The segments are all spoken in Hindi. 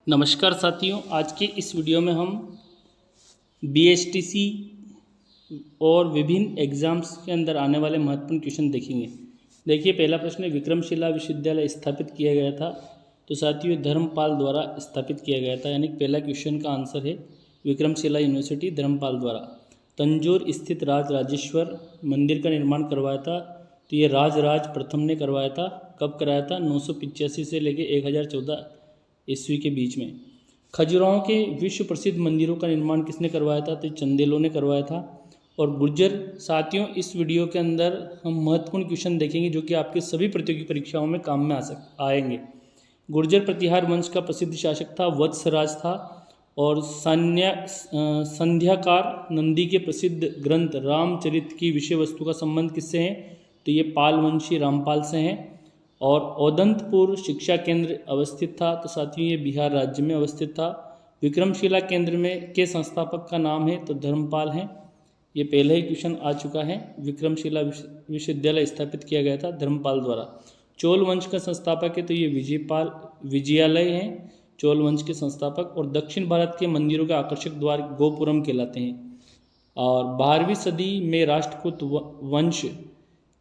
नमस्कार साथियों, आज के इस वीडियो में हम बीएसटीसी और विभिन्न एग्ज़ाम्स के अंदर आने वाले महत्वपूर्ण क्वेश्चन देखेंगे। देखिए, पहला प्रश्न है, विक्रमशिला विश्वविद्यालय स्थापित किया गया था। तो साथियों, धर्मपाल द्वारा स्थापित किया गया था, यानी पहला क्वेश्चन का आंसर है विक्रमशिला यूनिवर्सिटी धर्मपाल द्वारा। तंजौर स्थित राजराजेश्वर मंदिर का निर्माण करवाया था, तो ये राजराज प्रथम ने करवाया था। कब कराया था? 985 से लेकर 1014 ईस्वी के बीच में। खजुराहो के विश्व प्रसिद्ध मंदिरों का निर्माण किसने करवाया था? तो चंदेलों ने करवाया था। और गुर्जर, साथियों इस वीडियो के अंदर हम महत्वपूर्ण क्वेश्चन देखेंगे जो कि आपके सभी प्रतियोगी परीक्षाओं में काम में आएंगे। गुर्जर प्रतिहार वंश का प्रसिद्ध शासक था, वत्सराज था। और संध्याकार नंदी के प्रसिद्ध ग्रंथ रामचरित की विषय वस्तु का संबंध किससे है? तो ये पाल वंशी रामपाल से हैं। और औदंतपुर शिक्षा केंद्र अवस्थित था, तो साथियों ये बिहार राज्य में अवस्थित था। विक्रमशिला केंद्र में के संस्थापक का नाम है तो धर्मपाल हैं। ये पहले ही क्वेश्चन आ चुका है। विक्रमशिला विश्वविद्यालय स्थापित किया गया था धर्मपाल द्वारा। चोल वंश का संस्थापक है तो ये विजयालय हैं, चोल वंश के संस्थापक। और दक्षिण भारत के मंदिरों के आकर्षक द्वार गोपुरम कहलाते हैं। और 12वीं सदी में राष्ट्रकूट वंश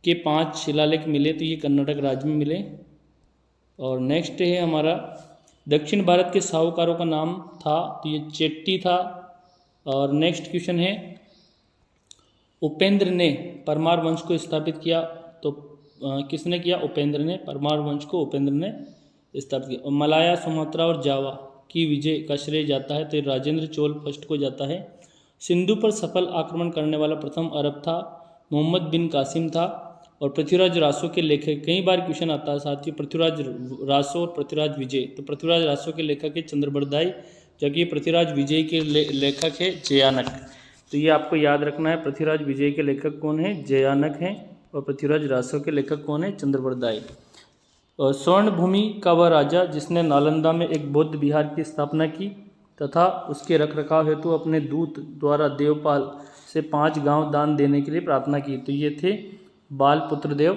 के 5 शिलालेख मिले, तो ये कर्नाटक राज्य में मिले। और नेक्स्ट है हमारा, दक्षिण भारत के साहूकारों का नाम था, तो ये चेट्टी था। और नेक्स्ट क्वेश्चन है, उपेंद्र ने परमार वंश को स्थापित किया, तो किसने किया? उपेंद्र ने। परमार वंश को उपेंद्र ने स्थापित किया। और मलाया, सुमात्रा और जावा की विजय का श्रेय जाता है, तो राजेंद्र चोल फर्स्ट को जाता है। सिंधु पर सफल आक्रमण करने वाला प्रथम अरब था, मोहम्मद बिन कासिम था। और पृथ्वीराज रासो के लेखक, कई बार क्वेश्चन आता है साथियों, पृथ्वीराज रासो और पृथ्वीराज विजय। तो पृथ्वीराज रासो के लेखक है चंद्रबरदाई, जबकि पृथ्वीराज विजय के लेखक है जयानक। तो ये आपको याद रखना है, पृथ्वीराज विजय के लेखक कौन है? जयानक हैं। और पृथ्वीराज रासो के लेखक कौन है? चंद्रबरदाई। और स्वर्ण भूमि का वह राजा जिसने नालंदा में एक बौद्ध विहार की स्थापना की तथा उसके रखरखाव हेतु अपने दूत द्वारा देवपाल से 5 गांव दान देने के लिए प्रार्थना की, तो ये थे बालपुत्र देव।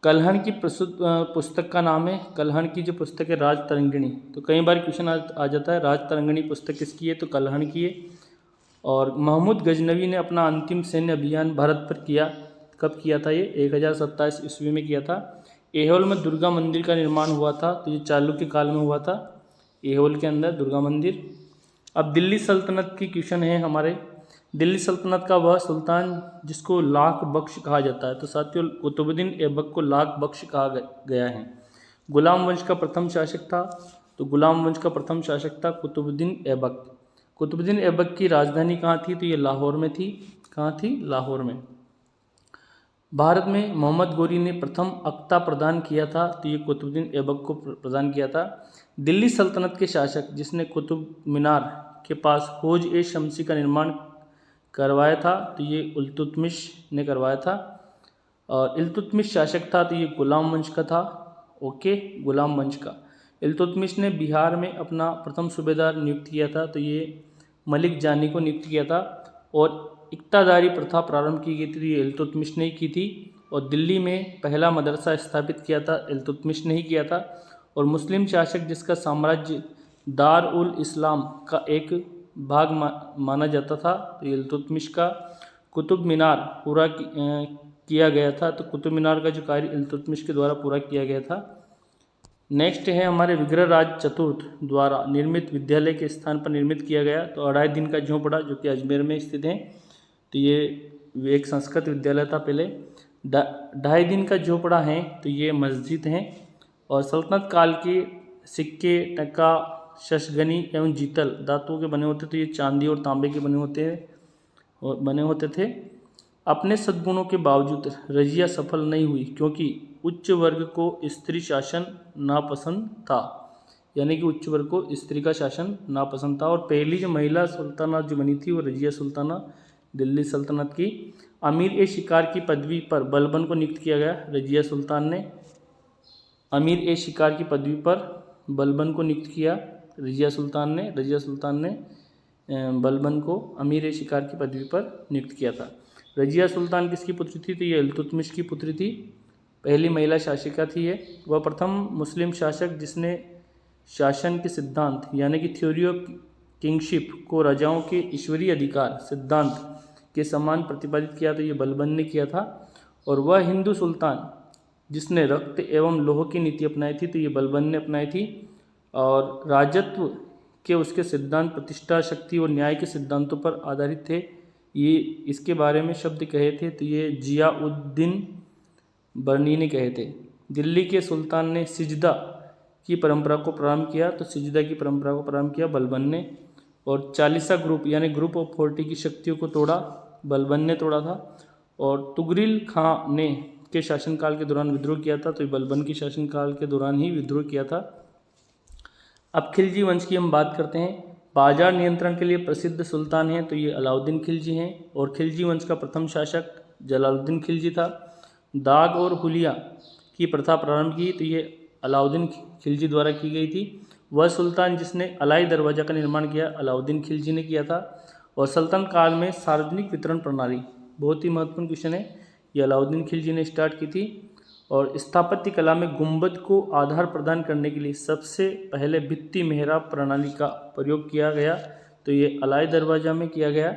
कल्हण की पुस्तक का नाम है, कल्हण की जो पुस्तक है राजतरंगिणी। तो कई बार क्वेश्चन आ जाता है, राजतरंगिणी पुस्तक किसकी है? तो कल्हण की है। और महमूद गजनवी ने अपना अंतिम सैन्य अभियान भारत पर किया, कब किया था? ये 1027 ईस्वी में किया था। ऐहोल में दुर्गा मंदिर का निर्माण हुआ था, तो ये चालुक्य काल में हुआ था, ऐहोल के अंदर दुर्गा मंदिर। अब दिल्ली सल्तनत की क्वेश्चन है हमारे। दिल्ली सल्तनत का वह सुल्तान जिसको लाख बख्श कहा जाता है, तो साथियों कुतुबुद्दीन ऐबक को लाख बख्श कहा गया है। गुलाम वंश का प्रथम शासक था, तो गुलाम वंश का प्रथम शासक था कुतुबुद्दीन ऐबक। कुतुबुद्दीन ऐबक की राजधानी कहाँ थी? तो ये लाहौर में थी। कहाँ थी? लाहौर में। भारत में मोहम्मद गोरी ने प्रथम अक्ता प्रदान किया था, तो ये कुतुबुद्दीन ऐबक को प्रदान किया था। दिल्ली सल्तनत के शासक जिसने कुतुब मीनार के पास हौज ए शमसी का निर्माण करवाया था, तो ये इल्तुतमिश ने करवाया था। और इल्तुतमिश शासक था, तो ये गुलाम वंश का था। ओके, गुलाम वंश का। इल्तुतमिश ने बिहार में अपना प्रथम सूबेदार नियुक्त किया था, तो ये मलिक जानी को नियुक्त किया था। और इक्तादारी प्रथा प्रारंभ की गई थी, ये इल्तुतमिश ने की थी। और दिल्ली में पहला मदरसा स्थापित किया था, इल्तुतमिश ने ही किया था। और मुस्लिम शासक जिसका साम्राज्य दार उल इस्लाम का एक भाग माना जाता था, तो इल्तुतमिश का। कुतुब मीनार पूरा किया गया था, तो कुतुब मीनार का जो कार्य इल्तुतमिश के द्वारा पूरा किया गया था। नेक्स्ट है हमारे, विग्रहराज चतुर्थ द्वारा निर्मित विद्यालय के स्थान पर निर्मित किया गया, तो 2.5 दिन का झोंपड़ा जो कि अजमेर में स्थित है, तो ये एक संस्कृत विद्यालय था पहले। 2.5 दिन का झोंपड़ा है, तो ये मस्जिद हैं। और सल्तनत काल के सिक्के, टका, शशगनी एवं जीतल धातुओं के बने होते, तो ये चांदी और तांबे के बने होते थे। अपने सद्गुणों के बावजूद रजिया सफल नहीं हुई क्योंकि उच्च वर्ग को स्त्री शासन नापसंद था, यानी कि उच्च वर्ग को स्त्री का शासन नापसंद था। और पहली जो महिला सुल्ताना जो बनी थी वो रजिया सुल्ताना दिल्ली सल्तनत की। अमीर ए शिकार की पदवी पर बलबन को नियुक्त किया गया, रजिया सुल्तान ने अमीर ए शिकार की पदवी पर बलबन को नियुक्त किया, रजिया सुल्तान ने बलबन को अमीर ए शिकार की पदवी पर नियुक्त किया था। रजिया सुल्तान किसकी पुत्री थी? तो ये इल्तुतमिश की पुत्री थी, पहली महिला शासिका थी ये। वह प्रथम मुस्लिम शासक जिसने शासन के सिद्धांत यानी कि थ्योरी ऑफ किंगशिप को राजाओं के ईश्वरीय अधिकार सिद्धांत के समान प्रतिपादित किया, तो ये बलबन ने किया था। और वह हिंदू सुल्तान जिसने रक्त एवं लोह की नीति अपनाई थी, तो ये बलबन ने अपनाई थी। और राजत्व के उसके सिद्धांत प्रतिष्ठा, शक्ति और न्याय के सिद्धांतों पर आधारित थे। ये इसके बारे में शब्द कहे थे तो ये जियाउद्दीन बर्नी ने कहे थे। दिल्ली के सुल्तान ने सिजदा की परंपरा को प्रारंभ किया, तो सिजदा की परंपरा को प्रारंभ किया बलबन ने। और चालीसा ग्रुप यानी ग्रुप ऑफ 40 की शक्तियों को तोड़ा, बलबन ने तोड़ा था। और तुगरिल खां ने के शासनकाल के दौरान विद्रोह किया था, तो बलबन के शासनकाल के दौरान ही विद्रोह किया था। अब खिलजी वंश की हम बात करते हैं। बाजार नियंत्रण के लिए प्रसिद्ध सुल्तान हैं, तो ये अलाउद्दीन खिलजी हैं। और खिलजी वंश का प्रथम शासक जलालुद्दीन खिलजी था। दाग और हुलिया की प्रथा प्रारंभ की, तो ये अलाउद्दीन खिलजी द्वारा की गई थी। वह सुल्तान जिसने अलाई दरवाज़ा का निर्माण किया, अलाउद्दीन खिलजी ने किया था। और सल्तनत काल में सार्वजनिक वितरण प्रणाली, बहुत ही महत्वपूर्ण क्वेश्चन है, ये अलाउद्दीन खिलजी ने स्टार्ट की थी। और स्थापत्य कला में गुंबद को आधार प्रदान करने के लिए सबसे पहले भित्ति मेहराब प्रणाली का प्रयोग किया गया, तो ये अलाई दरवाज़ा में किया गया।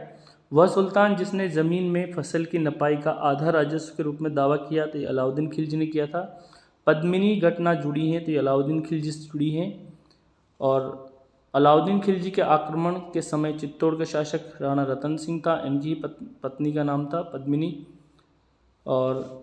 वह सुल्तान जिसने ज़मीन में फसल की नपाई का आधा राजस्व के रूप में दावा किया, तो ये अलाउद्दीन खिलजी ने किया था। पद्मिनी घटना जुड़ी है, तो ये अलाउद्दीन खिलजी से जुड़ी हैं। और अलाउद्दीन खिलजी के आक्रमण के समय चित्तौड़ का शासक राणा रतन सिंह था, इनकी पत्नी का नाम था पद्मिनी। और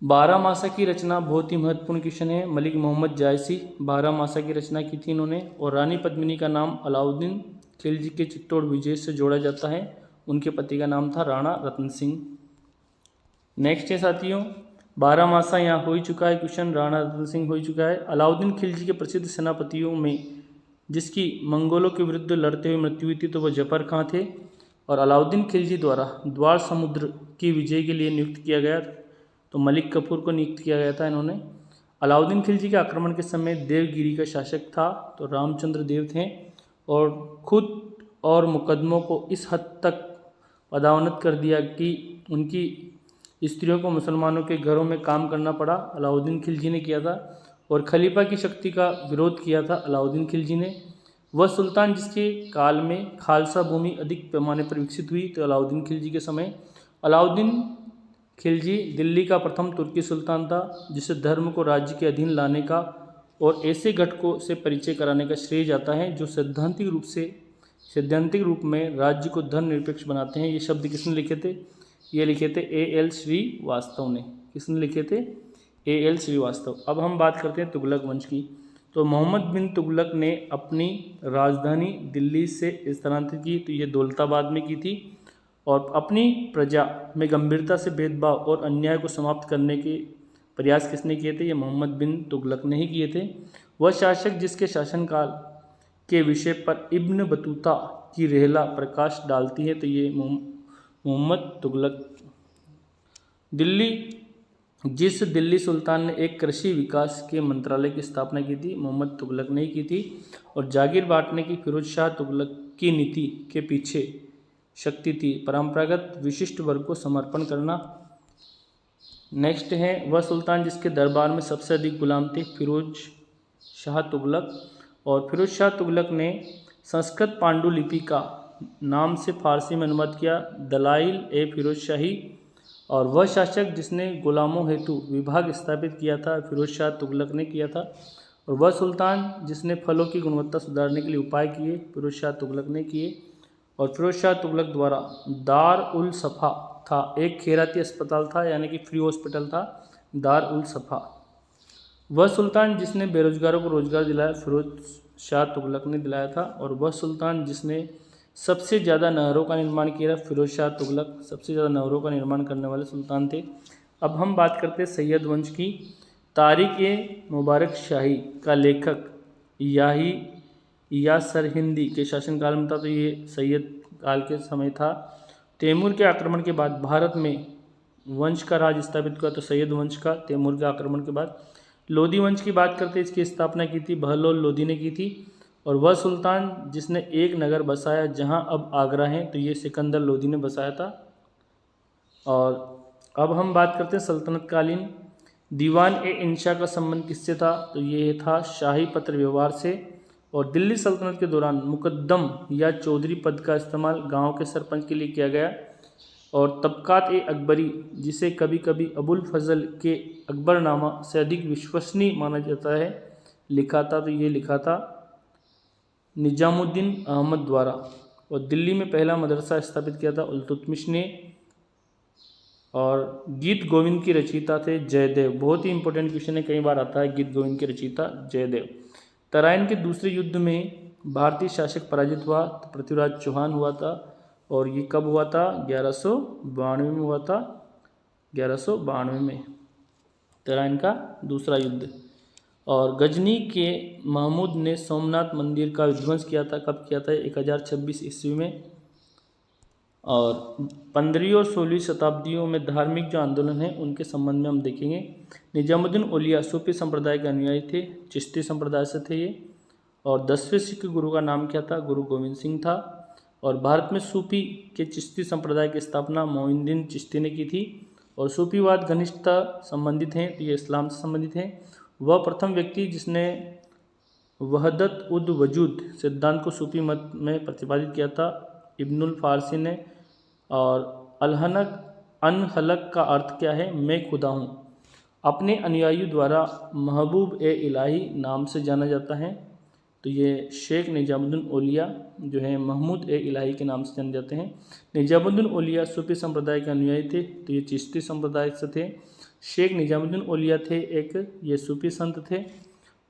12 मासा की रचना बहुत ही महत्वपूर्ण क्वेश्चन है, मलिक मोहम्मद जायसी 12 मासा की रचना की थी इन्होंने। और रानी पद्मिनी का नाम अलाउद्दीन खिलजी के चित्तौड़ विजय से जोड़ा जाता है, उनके पति का नाम था राणा रतन सिंह। नेक्स्ट है साथियों, 12 मासा यहाँ हो ही चुका है क्वेश्चन, राणा रतन सिंह हो ही चुका है। अलाउद्दीन खिलजी के प्रसिद्ध सेनापतियों में जिसकी मंगोलों के विरुद्ध लड़ते हुए मृत्यु हुई थी, तो वह जफर खां थे। और अलाउद्दीन खिलजी द्वारा द्वार समुद्र की विजय के लिए नियुक्त किया गया, तो मलिक कफूर को नियुक्त किया गया था इन्होंने। अलाउद्दीन खिलजी के आक्रमण के समय देवगिरी का शासक था, तो रामचंद्र देव थे। और खुद और मुकदमों को इस हद तक पदावनत कर दिया कि उनकी स्त्रियों को मुसलमानों के घरों में काम करना पड़ा, अलाउद्दीन खिलजी ने किया था। और खलीफा की शक्ति का विरोध किया था अलाउद्दीन खिलजी ने। वह सुल्तान जिसके काल में खालसा भूमि अधिक पैमाने पर विकसित हुई, तो अलाउद्दीन खिलजी के समय। अलाउद्दीन खिलजी दिल्ली का प्रथम तुर्की सुल्तान था, जिसे धर्म को राज्य के अधीन लाने का और ऐसे घटकों से परिचय कराने का श्रेय जाता है जो सैद्धांतिक रूप में राज्य को धर्मनिरपेक्ष बनाते हैं। ये शब्द किसने लिखे थे? ये लिखे थे A.L. श्रीवास्तव ने। किसने लिखे थे? A.L. श्रीवास्तव। अब हम बात करते हैं तुगलक वंश की। तो मोहम्मद बिन तुगलक ने अपनी राजधानी दिल्ली से स्थानांतरित की, तो ये दौलताबाद में की थी। और अपनी प्रजा में गंभीरता से भेदभाव और अन्याय को समाप्त करने के प्रयास किसने किए थे? ये मोहम्मद बिन तुगलक ने ही किए थे। वह शासक जिसके शासनकाल के विषय पर इब्न बतूता की रेहला प्रकाश डालती है, तो ये मोहम्मद तुगलक। जिस दिल्ली सुल्तान ने एक कृषि विकास के मंत्रालय की स्थापना की थी, मोहम्मद तुगलक ने ही की थी। और जागीर बांटने की फिरोज शाह तुगलक की नीति के पीछे शक्ति थी परंपरागत विशिष्ट वर्ग को समर्पण करना। नेक्स्ट है वह सुल्तान जिसके दरबार में सबसे अधिक गुलाम थे, फिरोज शाह तुगलक। और फिरोज शाह तुगलक ने संस्कृत पांडुलिपि का नाम से फारसी में अनुवाद किया, दलाइल ए फिरोज शाही। और वह शासक जिसने गुलामों हेतु विभाग स्थापित किया था, फिरोज शाह तुगलक ने किया था। और वह सुल्तान जिसने फलों की गुणवत्ता सुधारने के लिए उपाय किए, फिरोज शाह तुगलक ने किए। और फिरोज शाह तुगलक द्वारा दार उल सफ़ा था, एक खैराती अस्पताल था, यानी कि फ्री हॉस्पिटल था, दार उल सफ़ा। वह सुल्तान जिसने बेरोजगारों को रोजगार दिलाया, फिरोज शाह तुगलक ने दिलाया था। और वह सुल्तान जिसने सबसे ज़्यादा नहरों का निर्माण किया, फिरोज शाह तुगलक सबसे ज़्यादा नहरों का निर्माण करने वाले सुल्तान थे। अब हम बात करते हैं सैयद वंश की। तारिक-ए-मुबारक शाही का लेखक या सरहिंदी के शासनकाल में था, तो ये सैयद काल के समय था। तैमूर के आक्रमण के बाद भारत में वंश का राज स्थापित हुआ, तो सैयद वंश का तैमूर के आक्रमण के बाद। लोधी वंश की बात करते हैं, इसकी स्थापना की थी बहलोल लोधी ने की थी। और वह सुल्तान जिसने एक नगर बसाया जहां अब आगरा है, तो ये सिकंदर लोधी ने बसाया था। और अब हम बात करते हैं सल्तनत कालीन दीवान ए इंशा का संबंध किससे था? तो ये था शाही पत्र व्यवहार से। और दिल्ली सल्तनत के दौरान मुकद्दम या चौधरी पद का इस्तेमाल गांव के सरपंच के लिए किया गया। और तबकात ए अकबरी, जिसे कभी कभी अबुल फजल के अकबरनामा से अधिक विश्वसनीय माना जाता है, लिखा था। तो ये लिखा था निजामुद्दीन अहमद द्वारा। और दिल्ली में पहला मदरसा स्थापित किया था इल्तुतमिश ने। और गीत गोविंद की रचयिता थे जयदेव। बहुत ही इंपॉर्टेंट क्वेश्चन है, कई बार आता है गीत गोविंद के रचयिता जयदेव। तराइन के दूसरे युद्ध में भारतीय शासक पराजित हुआ तो पृथ्वीराज चौहान हुआ था। और ये कब हुआ था? 1192 में हुआ था। 1192 में तराइन का दूसरा युद्ध। और गजनी के महमूद ने सोमनाथ मंदिर का विध्वंस किया था। कब किया था? 1026 ईस्वी में। और 15वीं और 16वीं शताब्दियों में धार्मिक जो आंदोलन है उनके संबंध में हम देखेंगे। निजामुद्दीन औलिया सूफी संप्रदाय के अनुयायी थे, चिश्ती संप्रदाय से थे ये। और 10वें सिख गुरु का नाम क्या था? गुरु गोविंद सिंह था। और भारत में सूफी के चिश्ती संप्रदाय की स्थापना मोइनुद्दीन चिश्ती ने की थी। और सूफीवाद घनिष्ठता संबंधित हैं, तो ये इस्लाम से संबंधित हैं। वह प्रथम व्यक्ति जिसने वहदत उद वजूद सिद्धांत को सूफी मत में प्रतिपादित किया था, इब्नुल फारसी ने। और अनहलक का अर्थ क्या है? मैं खुदा हूँ। अपने अनुयायियों द्वारा महबूब ए इलाही नाम से जाना जाता है। तो ये शेख निजामुद्दीन औलिया जो है महमूद ए इलाही के नाम से जाने जाते हैं। निजामुद्दीन औलिया सूफी संप्रदाय के अनुयायी थे, तो ये चिश्ती संप्रदाय से थे। शेख निजामुद्दीन औलिया थे एक, ये सूफी संत थे।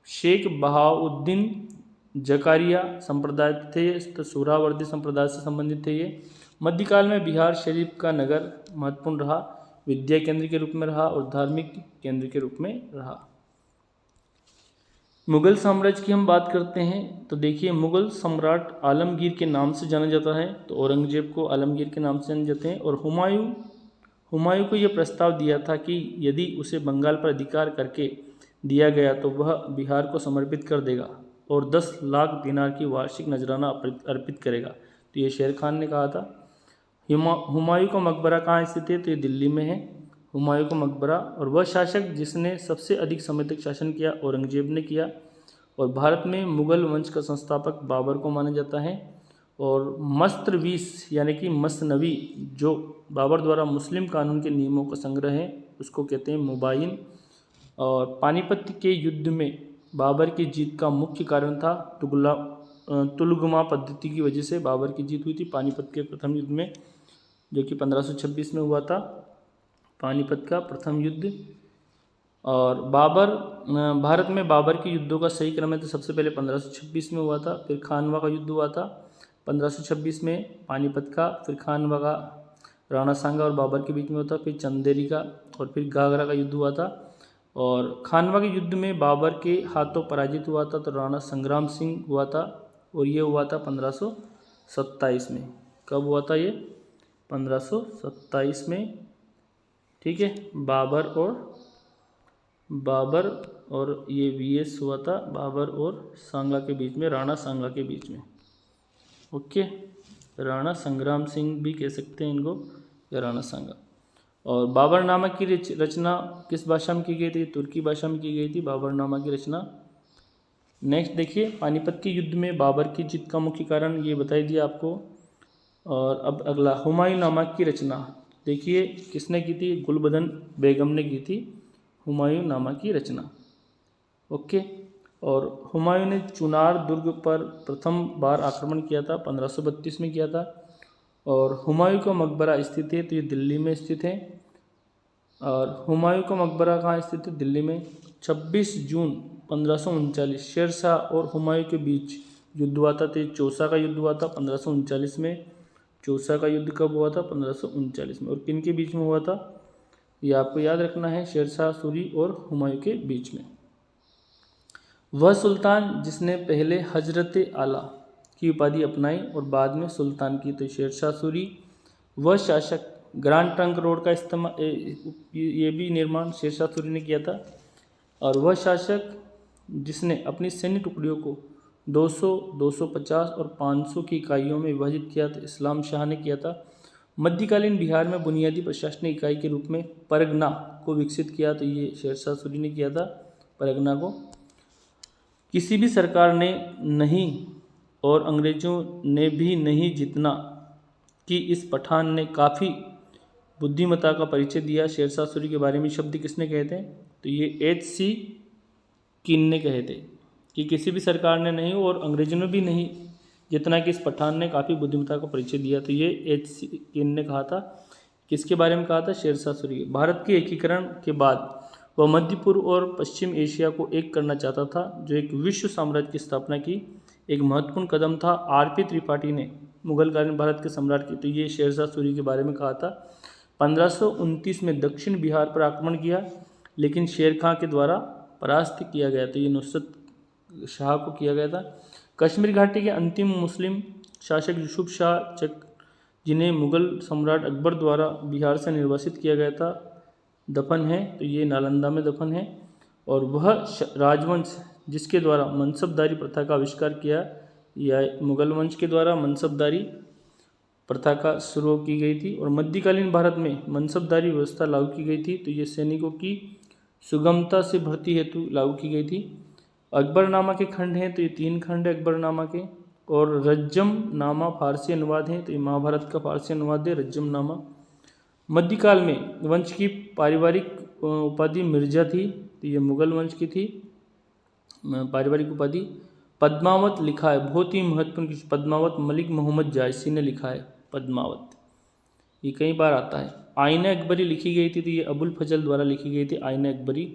शेख बहाउद्दीन जकारिया संप्रदाय थे, तो सूरावर्दी संप्रदाय से संबंधित थे ये। मध्यकाल में बिहार शरीफ का नगर महत्वपूर्ण रहा, विद्या केंद्र के रूप में रहा और धार्मिक केंद्र के रूप में रहा। मुगल साम्राज्य की हम बात करते हैं तो देखिए, मुगल सम्राट आलमगीर के नाम से जाना जाता है, तो औरंगजेब को आलमगीर के नाम से जाने जाते हैं। और हुमायूं को यह प्रस्ताव दिया था कि यदि उसे बंगाल पर अधिकार करके दिया गया तो वह बिहार को समर्पित कर देगा और 10 लाख दिनार की वार्षिक नजराना अर्पित करेगा। तो ये शेर खान ने कहा था। हुमायूं का मकबरा कहाँ स्थित है? तो ये दिल्ली में है हुमायूं का मकबरा। और वह शासक जिसने सबसे अधिक समय तक शासन किया औरंगजेब ने किया। और भारत में मुगल वंश का संस्थापक बाबर को माना जाता है। और मस्त्रवीस यानी कि मसनवी जो बाबर द्वारा मुस्लिम कानून के नियमों का संग्रह है उसको कहते हैं मुबाइन। और पानीपत के युद्ध में बाबर की जीत का मुख्य कारण था तुलगमा पद्धति की वजह से बाबर की जीत हुई थी पानीपत के प्रथम युद्ध में, जो कि 1526 में हुआ था, पानीपत का प्रथम युद्ध। और भारत में बाबर के युद्धों का सही क्रम है तो सबसे पहले 1526 में हुआ था, फिर खानवा का युद्ध हुआ था 1526 में पानीपत का, फिर खानवा का राणा सांगा और बाबर के बीच में हुआ था, फिर चंदेरी का और फिर घाघरा का युद्ध हुआ था। और खानवा के युद्ध में बाबर के हाथों पराजित हुआ था तो राणा संग्राम सिंह हुआ था, और ये हुआ था 1527 में। कब हुआ था ये? 1527 में, ठीक है। बाबर और ये वीएस हुआ था बाबर और सांगा के बीच में, राणा सांगा के बीच में। ओके, राणा संग्राम सिंह भी कह सकते हैं इनको, या राणा सांगा। और बाबरनामा की रचना किस भाषा में की गई थी? तुर्की भाषा में की गई थी बाबरनामा की रचना। नेक्स्ट देखिए, पानीपत के युद्ध में बाबर की जीत का मुख्य कारण ये बताई दिया आपको। और अब अगला, हुमायूं नामा की रचना देखिए किसने की थी? गुलबदन बेगम ने की थी हुमायूं नामा की रचना। ओके, और हुमायूं ने चुनार दुर्ग पर प्रथम बार आक्रमण किया था, 1532 में किया था। और हुमायूं का मकबरा स्थित है तो ये दिल्ली में स्थित है। और हुमायूं का मकबरा कहाँ स्थित है? दिल्ली में। 26 जून 1539 शेरशाह और हुमायूं के बीच युद्ध हुआ था, तो चौसा का युद्ध हुआ था 1539 में। चौसा का युद्ध कब हुआ था? 1539 में। और किन के बीच में हुआ था? ये आपको याद रखना है, शेरशाह सूरी और हुमायूं के बीच में। वह सुल्तान जिसने पहले हजरत आला की उपाधि अपनाई और बाद में सुल्तान की, तो शेरशाह सूरी। वह शासक, ग्रांड ट्रंक रोड का इस्तेमाल, ये भी निर्माण शेरशाह सूरी ने किया था। और वह शासक जिसने अपनी सैन्य टुकड़ियों को 200, 250 और 500 की इकाइयों में विभाजित किया था, इस्लाम शाह ने किया था। मध्यकालीन बिहार में बुनियादी प्रशासनिक इकाई के रूप में परगना को विकसित किया, तो ये शेरशाह सूरी ने किया था परगना को। किसी भी सरकार ने नहीं और अंग्रेजों ने भी नहीं जितना कि इस पठान ने काफ़ी बुद्धिमत्ता का परिचय दिया। शेरशाह सूरी के बारे में शब्द किसने कहे थे, तो ये H.C. किन ने कहे थे कि किसी भी सरकार ने नहीं और अंग्रेजों ने भी नहीं जितना कि इस पठान ने काफ़ी बुद्धिमत्ता का परिचय दिया, तो ये H.C. किन ने कहा था। किसके बारे में कहा था, शेरशाह सूरी। भारत के एकीकरण के बाद वह मध्य पूर्व और पश्चिम एशिया को एक करना चाहता था, जो एक विश्व साम्राज्य की स्थापना की एक महत्वपूर्ण कदम था। R.P. त्रिपाठी ने मुगलकालीन भारत के सम्राट की, तो ये शेरशाह सूरी के बारे में कहा था। 1529 में दक्षिण बिहार पर आक्रमण किया, लेकिन शेर खां के द्वारा परास्त किया गया, तो ये नुसरत शाह को किया गया था। कश्मीर घाटी के अंतिम मुस्लिम शासक यूसुफ शाह चक, जिन्हें मुगल सम्राट अकबर द्वारा बिहार से निर्वासित किया गया था, दफन है, तो ये नालंदा में दफन है। और वह राजवंश जिसके द्वारा मनसबदारी प्रथा का आविष्कार किया, या मुगल वंश के द्वारा मनसबदारी प्रथा का शुरू की गई थी। और मध्यकालीन भारत में मनसबदारी व्यवस्था लागू की गई थी, तो ये सैनिकों की सुगमता से भर्ती हेतु लागू की गई थी। अकबरनामा के खंड हैं, तो ये 3 खंड है अकबरनामा के। और रज्जम नामा फारसी अनुवाद है, तो ये महाभारत का फारसी अनुवाद है रज्जम नामा। मध्यकाल में वंश की पारिवारिक उपाधि मिर्जा थी, तो ये मुगल वंश की थी पारिवारिक उपाधि। पद्मावत लिखा है, बहुत ही महत्वपूर्ण पद्मावत मलिक मोहम्मद जायसी ने लिखा है पद्मावत, ये कई बार आता है। आईने अकबरी लिखी गई थी, तो ये अबुल फजल द्वारा लिखी गई थी आईने अकबरी।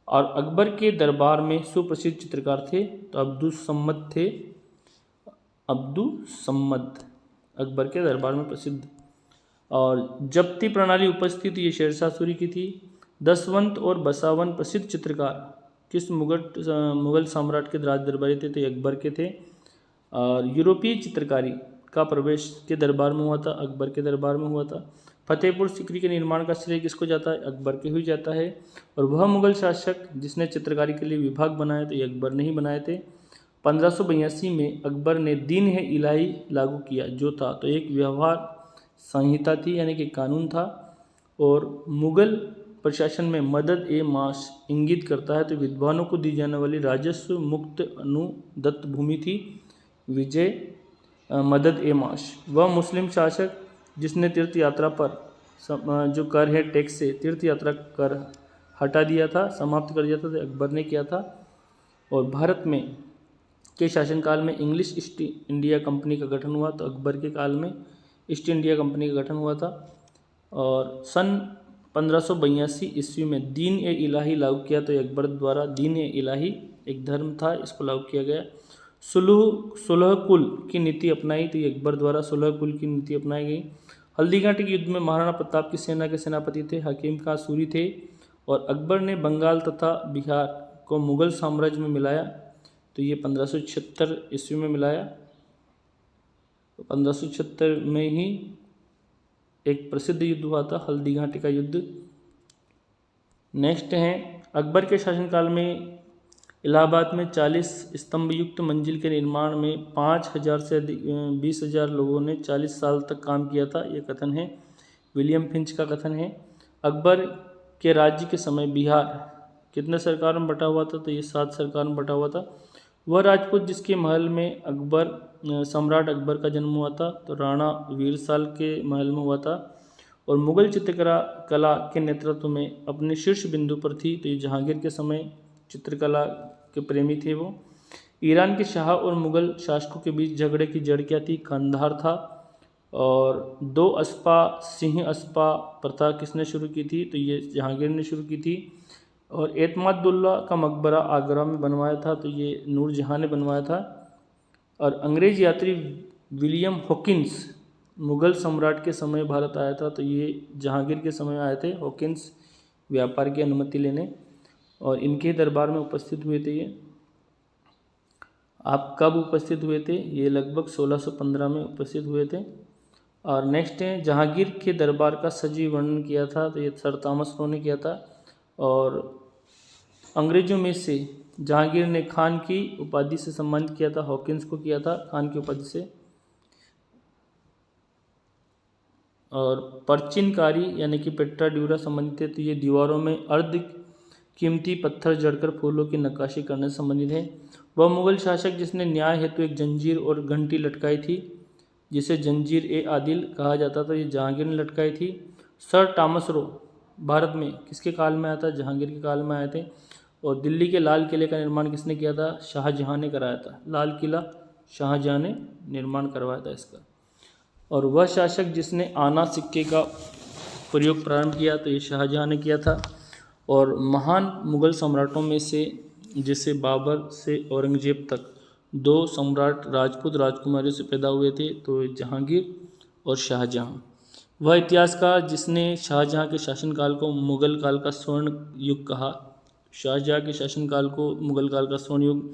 और अकबर के दरबार में सुप्रसिद्ध चित्रकार थे, तो अब्दुस्सम्मद थे, अब्दुस्सम्मद अकबर के दरबार में प्रसिद्ध। और जब्ती प्रणाली उपस्थित, ये शेरशाह सूरी की थी। दसवंत और बसावन प्रसिद्ध चित्रकार किस मुगल सम्राट के राज दरबारी थे, तो अकबर के थे। और यूरोपीय चित्रकारी का प्रवेश के दरबार में हुआ था, अकबर के दरबार में हुआ था। फतेहपुर सीकरी के निर्माण का श्रेय किसको जाता है, अकबर के ही जाता है। और वह मुगल शासक जिसने चित्रकारी के लिए विभाग बनाए, तो ये अकबर ने ही बनाए थे। 1582 में अकबर ने दीन-ए-इलाही लागू किया, जो था तो एक व्यवहार संहिता थी, यानी कि कानून था। और मुगल प्रशासन में मदद-ए-माश इंगित करता है, तो विद्वानों को दी जाने वाली राजस्व मुक्त अनुदत्त भूमि थी विजय मदद-ए-माश। वह मुस्लिम शासक जिसने तीर्थ यात्रा पर जो कर है टैक्स से तीर्थ यात्रा कर हटा दिया था, समाप्त कर दिया था, तो अकबर ने किया था। और भारत में के शासनकाल में इंग्लिश ईस्ट इंडिया कंपनी का गठन हुआ, तो अकबर के काल में ईस्ट इंडिया कंपनी का गठन हुआ था। और सन 1582 ईस्वी में दीन-ए-इलाही लागू किया, तो अकबर द्वारा दीन-ए-इलाही एक धर्म था, इसको लागू किया गया। सुलह कुल की नीति अपनाई, तो ये अकबर द्वारा सुलह कुल की नीति अपनाई गई। हल्दीघाटी के युद्ध में महाराणा प्रताप की सेना के सेनापति थे हकीम खां सूरी थे। और अकबर ने बंगाल तथा बिहार को मुगल साम्राज्य में मिलाया, तो ये 1576 ईस्वी में मिलाया। 1576 में ही एक प्रसिद्ध युद्ध हुआ था, हल्दीघाटी का युद्ध। नेक्स्ट है, अकबर के शासनकाल में इलाहाबाद में 40 स्तंभ युक्त मंजिल के निर्माण में 5000 से अधिक 20,000 लोगों ने 40 साल तक काम किया था, ये कथन है विलियम फिंच का कथन है। अकबर के राज्य के समय बिहार कितने सरकार में बटा हुआ था, तो ये 7 सरकार में बटा हुआ था। वह राजपूत जिसके महल में सम्राट अकबर का जन्म हुआ था, तो राणा वीरसाल के महल में हुआ था। और मुगल चित्रकला के नेतृत्व में अपने शीर्ष बिंदु पर थी, तो ये जहांगीर के समय चित्रकला के प्रेमी थे वो। ईरान के शाह और मुगल शासकों के बीच झगड़े की जड़ क्या थी, कंधार था। और 2 अस्पा सिंह अस्पा प्रथा किसने शुरू की थी, तो ये जहांगीर ने शुरू की थी। और एतमादुल्ला का मकबरा आगरा में बनवाया था, तो ये नूरजहाँ ने बनवाया था। और अंग्रेज यात्री विलियम हॉकिंस मुगल सम्राट के समय भारत आया था, तो ये जहांगीर के समय आए थे हॉकिंस व्यापार की अनुमति लेने, और इनके दरबार में उपस्थित हुए थे। ये आप कब उपस्थित हुए थे, ये लगभग 1615 में उपस्थित हुए थे। और नेक्स्ट है, जहांगीर के दरबार का सजीव वर्णन किया था, तो ये सर थॉमस लो ने किया था। और अंग्रेजों में से जहांगीर ने खान की उपाधि से सम्मानित किया था, हॉकिंस को किया था खान की उपाधि से। और पर्चिनकारी यानी कि पेट्रा ड्यूरा संबंधित है, तो ये दीवारों में अर्ध कीमती पत्थर जड़कर फूलों की नक्काशी करने से संबंधित है। वह मुगल शासक जिसने न्याय हेतु एक जंजीर और घंटी लटकाई थी, जिसे जंजीर ए आदिल कहा जाता था, ये जहांगीर ने लटकाई थी। सर टॉमस रो भारत में किसके काल में आया था? जहांगीर के काल में आए थे। और दिल्ली के लाल किले का निर्माण किसने किया था? शाहजहां ने कराया था। लाल किला शाहजहां ने निर्माण करवाया था इसका। और वह शासक जिसने आना सिक्के का प्रयोग प्रारंभ किया, तो ये शाहजहां ने किया था। और महान मुगल सम्राटों में से जैसे बाबर से औरंगजेब तक 2 सम्राट राजपूत राजकुमारियों से पैदा हुए थे, तो जहांगीर और शाहजहां। वह इतिहासकार जिसने शाहजहां के शासनकाल को मुगल काल का स्वर्ण युग कहा, शाहजहां के शासनकाल को मुगल काल का स्वर्ण युग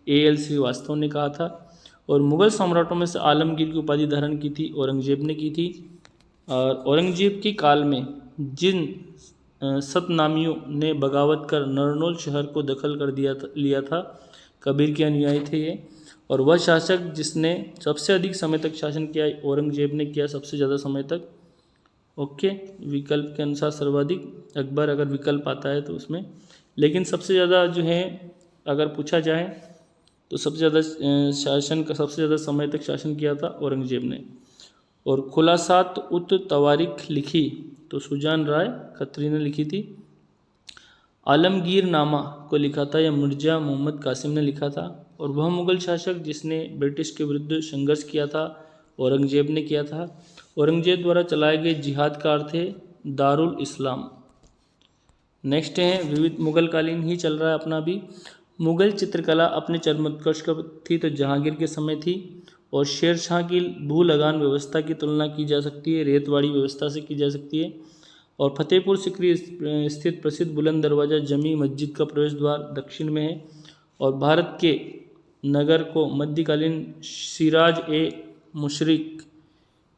A.L. श्रीवास्तव ने कहा था। और मुगल सम्राटों में से आलमगीर की उपाधि धारण की थी औरंगजेब ने की थी। और औरंगजेब के काल में जिन सतनामियों ने बगावत कर नरनौल शहर को दखल कर लिया था, कबीर के अनुयायी थे ये। और वह शासक जिसने सबसे अधिक समय तक शासन किया, औरंगजेब ने किया सबसे ज़्यादा समय तक। ओके, विकल्प के अनुसार सर्वाधिक अकबर, अगर विकल्प आता है तो उसमें, लेकिन सबसे ज़्यादा जो है अगर पूछा जाए तो सबसे ज़्यादा शासन का सबसे ज़्यादा समय तक शासन किया था औरंगजेब ने। और खुलासात उत तवारीख लिखी, तो सुजान राय खत्री ने लिखी थी। आलमगीर नामा को लिखा था या मिर्जा मोहम्मद कासिम ने लिखा था। और वह मुगल शासक जिसने ब्रिटिश के विरुद्ध संघर्ष किया था, औरंगजेब ने किया था। औरंगजेब द्वारा चलाए गए जिहाद का अर्थ है दारुल इस्लाम। नेक्स्ट है विविध मुगलकालीन ही चल रहा है अपना भी। मुगल चित्रकला अपने चरमोत्कर्ष पर थी तो जहांगीर के समय थी। और शेर शाह की भू लगान व्यवस्था की तुलना की जा सकती है रेतवाड़ी व्यवस्था से की जा सकती है। और फतेहपुर सिकरी स्थित प्रसिद्ध बुलंद दरवाज़ा जमी मस्जिद का प्रवेश द्वार दक्षिण में है। और भारत के नगर को मध्यकालीन सिराज ए मुशरिक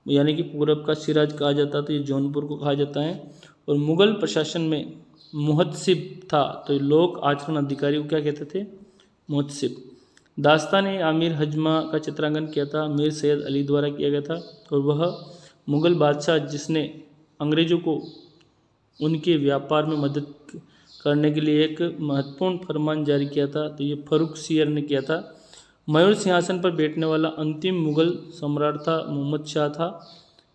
यानी कि पूरब का सिराज कहा जाता है, तो ये जौनपुर को कहा जाता है। और मुगल प्रशासन में मुहतसिब था, तो लोक आचरण अधिकारी को क्या कहते थे? मुहतसिब। दास्तान ए आमिर हजमा का चित्रांकन किया था मीर सैयद अली द्वारा किया गया था। और वह मुगल बादशाह जिसने अंग्रेज़ों को उनके व्यापार में मदद करने के लिए एक महत्वपूर्ण फरमान जारी किया था, तो ये फर्रुखसियर ने किया था। मयूर सिंहासन पर बैठने वाला अंतिम मुगल सम्राट था मोहम्मद शाह था।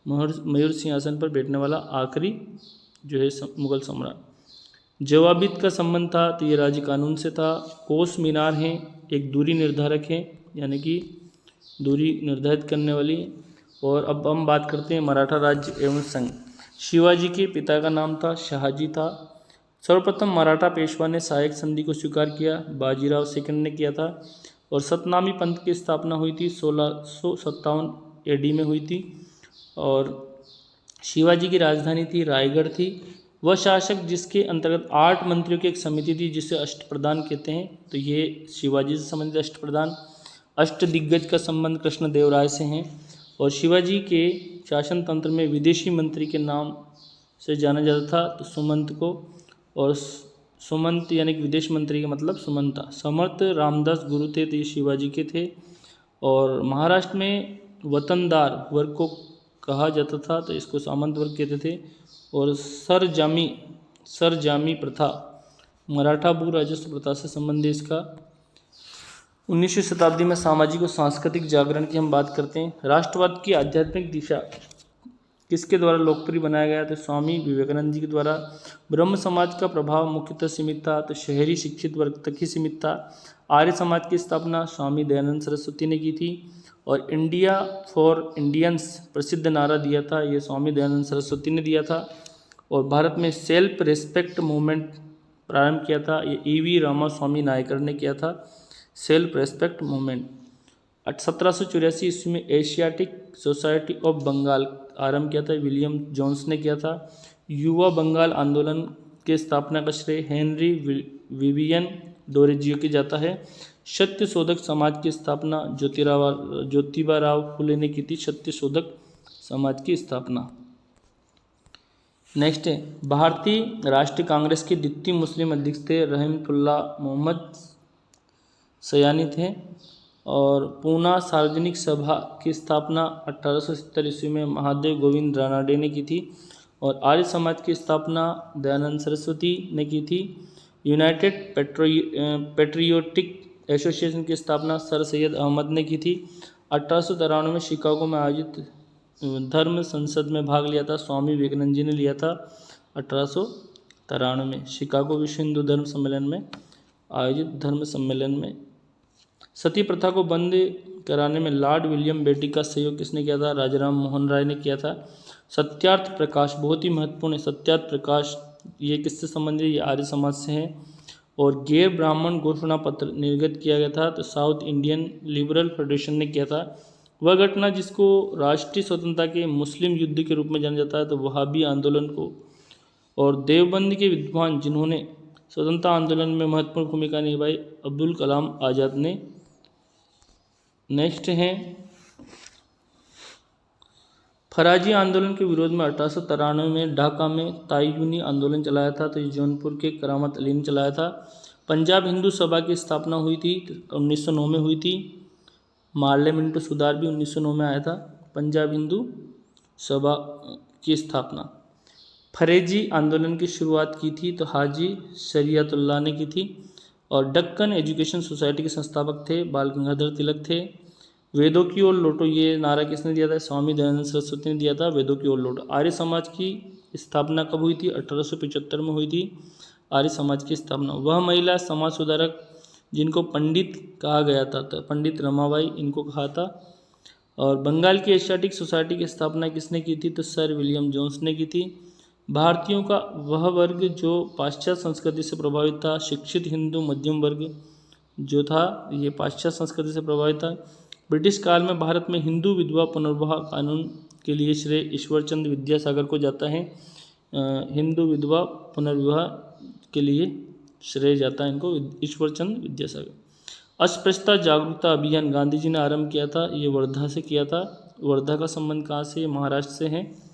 मयूर सिंहासन पर बैठने वाला आखिरी जो है मुगल सम्राट। जवाबित का संबंध था, तो ये राज्य कानून से था। कोस मीनार है, एक दूरी निर्धारक है, यानी कि दूरी निर्धारित करने वाली। और अब हम बात करते हैं मराठा राज्य एवं संघ। शिवाजी के पिता का नाम था शाहजी था। सर्वप्रथम मराठा पेशवा ने सहायक संधि को स्वीकार किया, बाजीराव सेकंड ने किया था। और सतनामी पंथ की स्थापना हुई थी 1657 AD में हुई थी। और शिवाजी की राजधानी थी रायगढ़ थी। वह शासक जिसके अंतर्गत 8 मंत्रियों की एक समिति थी जिसे अष्टप्रधान कहते हैं, तो ये शिवाजी से संबंधित अष्टप्रधान। अष्टदिग्गज का संबंध कृष्णदेवराय से हैं। और शिवाजी के शासन तंत्र में विदेशी मंत्री के नाम से जाना जाता था, तो सुमंत को। और सुमंत यानी कि विदेश मंत्री का मतलब सुमंत था। समर्थ रामदास गुरु थे, तो ये शिवाजी के थे। और महाराष्ट्र में वतनदार वर्ग को कहा जाता था, तो इसको सामंत वर्ग कहते थे। और सरजामी प्रथा मराठा भू राजस्व प्रथा से संबंधित इसका। 19वीं शताब्दी में सामाजिक और सांस्कृतिक जागरण की हम बात करते हैं। राष्ट्रवाद की आध्यात्मिक दिशा किसके द्वारा लोकप्रिय बनाया गया? तो स्वामी विवेकानंद जी के द्वारा। ब्रह्म समाज का प्रभाव मुख्यतः सीमित था, तो शहरी शिक्षित वर्ग तक ही सीमित था। आर्य समाज की स्थापना स्वामी दयानंद सरस्वती ने की थी। और इंडिया फॉर इंडियंस प्रसिद्ध नारा दिया था, ये स्वामी दयानंद सरस्वती ने दिया था। और भारत में सेल्फ रेस्पेक्ट मूवमेंट प्रारंभ किया था, ये E.V. रामास्वामी नायकर ने किया था, सेल्फ रेस्पेक्ट मूवमेंट। 1784 ईस्वी में एशियाटिक सोसाइटी ऑफ बंगाल आरंभ किया था, विलियम जोन्स ने किया था। युवा बंगाल आंदोलन के स्थापना का श्रेय हेनरी विवियन डोरेजियो की जाता है। सत्य शोधक समाज की स्थापना ज्योतिबा राव फुले ने की थी, सत्य शोधक समाज की स्थापना। नेक्स्ट है भारतीय राष्ट्रीय कांग्रेस के द्वितीय मुस्लिम अध्यक्ष थे रहमतुल्लाह मोहम्मद सयानी थे। और पूना सार्वजनिक सभा की स्थापना 1870 ईस्वी में महादेव गोविंद रानाडे ने की थी। और आर्य समाज की स्थापना दयानंद सरस्वती ने की थी। यूनाइटेड पेट्रियोटिक एसोसिएशन की स्थापना सर सैयद अहमद ने की थी। 1893 में शिकागो में आयोजित धर्म संसद में भाग लिया था स्वामी विवेकानंद जी ने लिया था। 1893 में शिकागो विश्व हिंदू धर्म सम्मेलन में आयोजित धर्म सम्मेलन में। सती प्रथा को बंद कराने में लॉर्ड विलियम बेंटिक का सहयोग किसने किया था? राजाराम मोहन राय ने किया था। सत्यार्थ प्रकाश बहुत ही महत्वपूर्ण है। सत्यार्थ प्रकाश ये किससे संबंधित? ये आर्य समाज से है। और गैर ब्राह्मण घोषणा पत्र निर्गत किया गया था तो साउथ इंडियन लिबरल फेडरेशन ने किया था। वह घटना जिसको राष्ट्रीय स्वतंत्रता के मुस्लिम युद्ध के रूप में जाना जाता है तो वहाबी आंदोलन को। और देवबंद के विद्वान जिन्होंने स्वतंत्रता आंदोलन में महत्वपूर्ण भूमिका निभाई अब्दुल कलाम आज़ाद ने। नेक्स्ट है फराजी आंदोलन के विरोध में 1893 में ढाका में ताईयूनी आंदोलन चलाया था तो ये जौनपुर के करामत अली ने चलाया था। पंजाब हिंदू सभा की स्थापना हुई थी 1909 में हुई थी। पार्लियामेंट सुधार भी 1909 में आया था। पंजाब हिंदू सभा की स्थापना। फरेजी आंदोलन की शुरुआत की थी तो हाजी शरियतुल्लाह ने की थी। और डक्कन एजुकेशन सोसाइटी के संस्थापक थे बाल गंगाधर तिलक थे। वेदों की ओर लौटो ये नारा किसने दिया था? स्वामी दयानंद सरस्वती ने दिया था वेदों की ओर लौटो। आर्य समाज की स्थापना कब हुई थी? 1875 में हुई थी आर्य समाज की स्थापना। वह महिला समाज सुधारक जिनको पंडित कहा गया था तो पंडित रमाबाई इनको कहा था। और बंगाल की एशियाटिक सोसाइटी की स्थापना किसने की थी? तो सर विलियम जोन्स ने की थी। भारतीयों का वह वर्ग जो पाश्चात्य संस्कृति से प्रभावित था, शिक्षित हिंदू मध्यम वर्ग जो था ये पाश्चात्य संस्कृति से प्रभावित था। ब्रिटिश काल में भारत में हिंदू विधवा पुनर्विवाह कानून के लिए श्रेय ईश्वरचंद विद्यासागर को जाता है। हिंदू विधवा पुनर्विवाह के लिए श्रेय जाता है इनको ईश्वरचंद विद्यासागर। अस्पृश्यता जागरूकता अभियान गांधी जी ने आरंभ किया था, ये वर्धा से किया था। वर्धा का संबंध कहाँ से? महाराष्ट्र से है।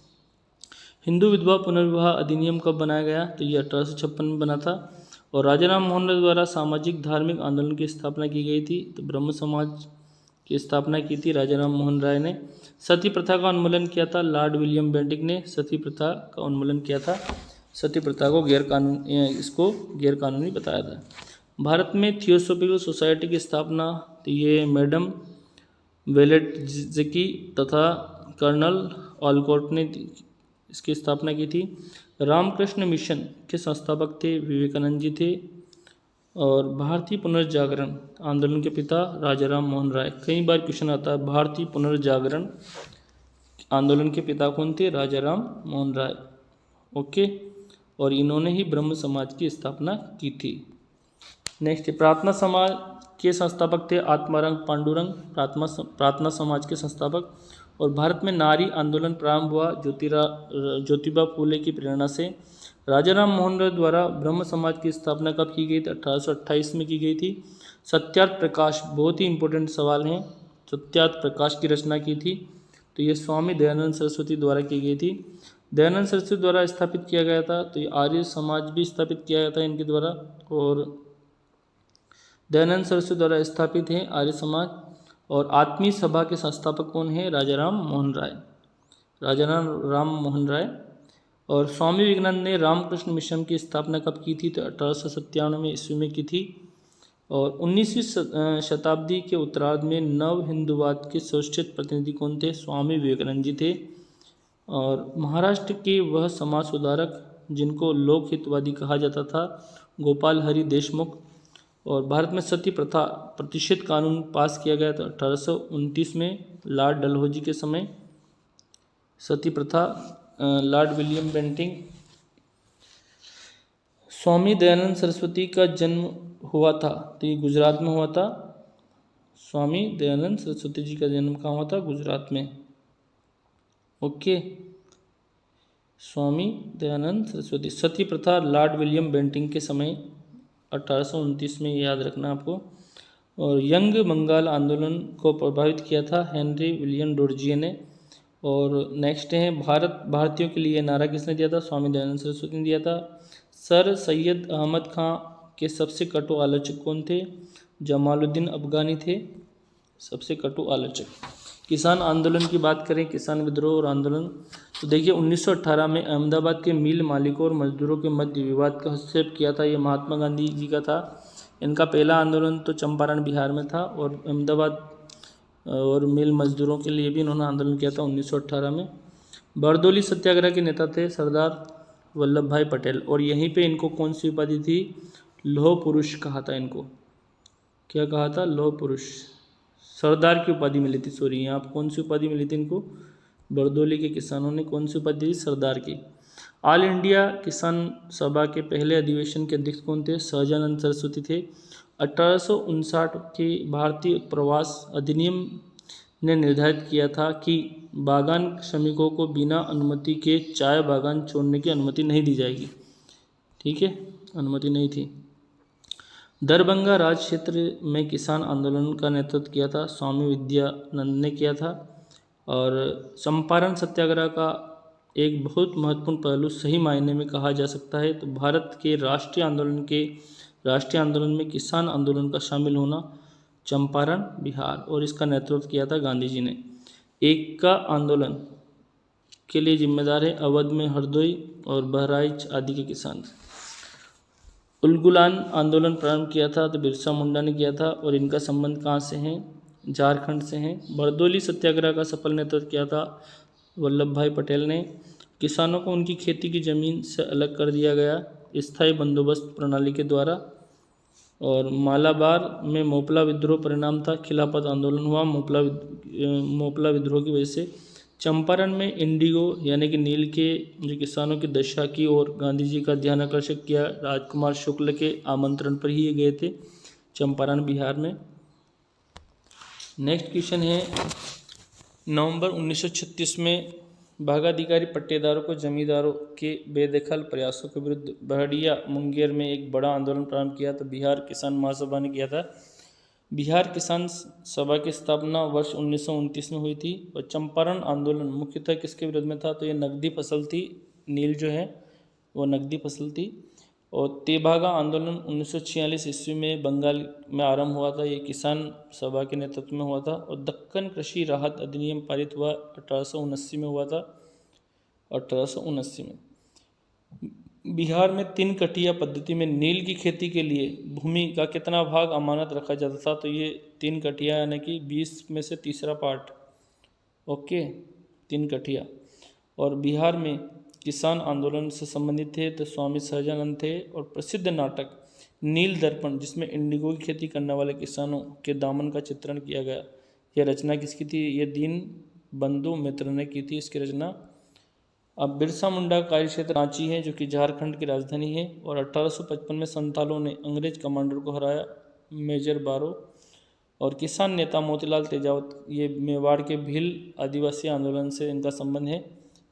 हिंदू विधवा पुनर्विवाह अधिनियम कब बनाया गया? तो ये 1856 में बना था। और राजाराम मोहन राय द्वारा सामाजिक धार्मिक आंदोलन की स्थापना की गई थी तो ब्रह्म समाज की स्थापना की थी राजाराम मोहन राय ने। सती प्रथा का उन्मूलन किया था लॉर्ड विलियम बेंटिक ने सती प्रथा का उन्मूलन किया था। सती प्रथा को गैरकानूनी बताया था। भारत में थियोसॉफिकल सोसाइटी की स्थापना तो ये मैडम वेलेट्ज़की तथा कर्नल ऑलकॉट ने इसकी स्थापना की थी। रामकृष्ण मिशन के संस्थापक थे विवेकानंद जी थे। और भारतीय पुनर्जागरण आंदोलन के पिता राजाराम मोहन राय। कई बार क्वेश्चन आता है भारतीय पुनर्जागरण आंदोलन के पिता कौन थे? राजाराम मोहन राय। ओके, और इन्होंने ही ब्रह्म समाज की स्थापना की थी। नेक्स्ट प्रार्थना समाज के संस्थापक थे आत्माराम पांडुरंग, प्रार्थना समाज के संस्थापक। और भारत में नारी आंदोलन प्रारंभ हुआ ज्योतिबा फूले की प्रेरणा से। राजाराम मोहन राय द्वारा ब्रह्म समाज की स्थापना कब की गई थी? 1828 में की गई थी। सत्यार्थ प्रकाश बहुत ही इंपॉर्टेंट सवाल है। सत्यार्थ प्रकाश की रचना की थी तो ये स्वामी दयानंद सरस्वती द्वारा की गई थी। दयानंद सरस्वती द्वारा स्थापित किया गया था तो ये आर्य समाज भी स्थापित किया गया था इनके द्वारा। और दयानंद सरस्वती द्वारा स्थापित है आर्य समाज। और आत्मीय सभा के संस्थापक कौन है? राजाराम मोहन राय। राजाराम मोहन राय। और स्वामी विवेकानंद ने रामकृष्ण मिशन की स्थापना कब की थी? तो 1897 ईस्वी में की थी। और 19वीं शताब्दी के उत्तरार्ध में नव हिंदुवाद के सर्वश्रेष्ठ प्रतिनिधि कौन थे? स्वामी विवेकानंद जी थे। और महाराष्ट्र के वह समाज सुधारक जिनको लोकहितवादी कहा जाता था गोपाल हरि देशमुख। और भारत में सती प्रथा प्रतिषेध कानून पास किया गया था 1829 में लॉर्ड डलहौजी के समय। सती प्रथा Lord William Bentinck. Swami Dayanand Saraswati का जन्म हुआ था तो ये गुजरात में हुआ था। स्वामी दयानंद सरस्वती जी का जन्म कहाँ हुआ था? गुजरात में। ओके, स्वामी दयानंद सरस्वती। सती प्रथा लॉर्ड विलियम बेंटिक के समय 1829 में, याद रखना आपको। और यंग बंगाल आंदोलन को प्रभावित किया था हेनरी विलियम डोरजिया ने। और नेक्स्ट है भारतीयों के लिए नारा किसने दिया था? स्वामी दयानंद सरस्वती ने दिया था। सर सैयद अहमद खां के सबसे कटु आलोचक कौन थे? जमालुद्दीन अफगानी थे। सबसे कटु आलोचक। किसान आंदोलन की बात करें, किसान विद्रोह और आंदोलन, तो देखिए 1918 में अहमदाबाद के मिल मालिकों और मजदूरों के मध्य विवाद का हस्तक्षेप किया था, ये महात्मा गांधी जी का था। इनका पहला आंदोलन तो चंपारण बिहार में था, और अहमदाबाद और मिल मजदूरों के लिए भी इन्होंने आंदोलन किया था 1918 में। बारदोली सत्याग्रह के नेता थे सरदार वल्लभ भाई पटेल, और यहीं पे इनको कौन सी उपाधि थी, लौह पुरुष कहा था इनको। क्या कहा था, लौह पुरुष, सरदार की उपाधि मिली थी, सॉरी यहाँ पर कौन सी उपाधि मिली थी इनको, बारदोली के किसानों ने कौन सी उपाधि दी, सरदार की। ऑल इंडिया किसान सभा के पहले अधिवेशन के अध्यक्ष कौन थे, सहजानंद सरस्वती थे। 1859 के भारतीय प्रवास अधिनियम ने निर्धारित किया था कि बागान श्रमिकों को बिना अनुमति के चाय बागान छोड़ने की अनुमति नहीं दी जाएगी, ठीक है, अनुमति नहीं थी। दरभंगा राज क्षेत्र में किसान आंदोलन का नेतृत्व किया था स्वामी विद्यानंद ने किया था। और चंपारण सत्याग्रह का एक बहुत महत्वपूर्ण पहलू सही मायने में कहा जा सकता है तो भारत के राष्ट्रीय आंदोलन में किसान आंदोलन का शामिल होना, चंपारण बिहार, और इसका नेतृत्व किया था गांधी जी ने। एक का आंदोलन के लिए जिम्मेदार है अवध में हरदोई और बहराइच आदि के किसान। उलगुलान आंदोलन प्रारंभ किया था तो बिरसा मुंडा ने किया था, और इनका संबंध कहाँ से है, झारखंड से है। बरदोली सत्याग्रह का सफल नेतृत्व किया था वल्लभ भाई पटेल ने। किसानों को उनकी खेती की ज़मीन से अलग कर दिया गया स्थायी बंदोबस्त प्रणाली के द्वारा। और मालाबार में मोपला विद्रोह परिणाम था, खिलाफत आंदोलन हुआ मोपला विद्रोह की वजह से। चंपारण में इंडिगो यानी कि नील के जो किसानों की दशा की और गांधी जी का ध्यान आकर्षित किया, राजकुमार शुक्ल के आमंत्रण पर ही ये गए थे चंपारण बिहार में। नेक्स्ट क्वेश्चन है, नवंबर 1936 में भागाधिकारी पट्टेदारों को जमींदारों के बेदखल प्रयासों के विरुद्ध बहड़िया मुंगेर में एक बड़ा आंदोलन प्रारंभ किया तो बिहार किसान महासभा ने किया था। बिहार किसान सभा की स्थापना वर्ष 1929 में हुई थी। और चंपारण आंदोलन मुख्यतः किसके विरोध में था, तो ये नकदी फसल थी, नील जो है वो नकदी फसल थी। और तेभागा आंदोलन 1946 ईस्वी में बंगाल में आरंभ हुआ था, ये किसान सभा के नेतृत्व में हुआ था। और दक्कन कृषि राहत अधिनियम पारित हुआ 1879 में हुआ था, 1879 में। बिहार में 3 कटिया पद्धति में नील की खेती के लिए भूमि का कितना भाग अमानत रखा जाता था, तो ये 3 कटिया यानी कि 20 में से तीसरा पार्ट, ओके, 3 कटिया। और बिहार में किसान आंदोलन से संबंधित थे तो स्वामी सहजानंद थे। और प्रसिद्ध नाटक नील दर्पण जिसमें इंडिगो की खेती करने वाले किसानों के दामन का चित्रण किया गया, यह रचना किसकी थी, ये दीन बंधु मित्र ने की थी इसकी रचना। अब बिरसा मुंडा कार्यक्षेत्र रांची है जो कि झारखंड की राजधानी है। और 1855 में संतालों ने अंग्रेज कमांडर को हराया, मेजर बारो। और किसान नेता मोतीलाल तेजावत, ये मेवाड़ के भील आदिवासी आंदोलन से इनका संबंध है,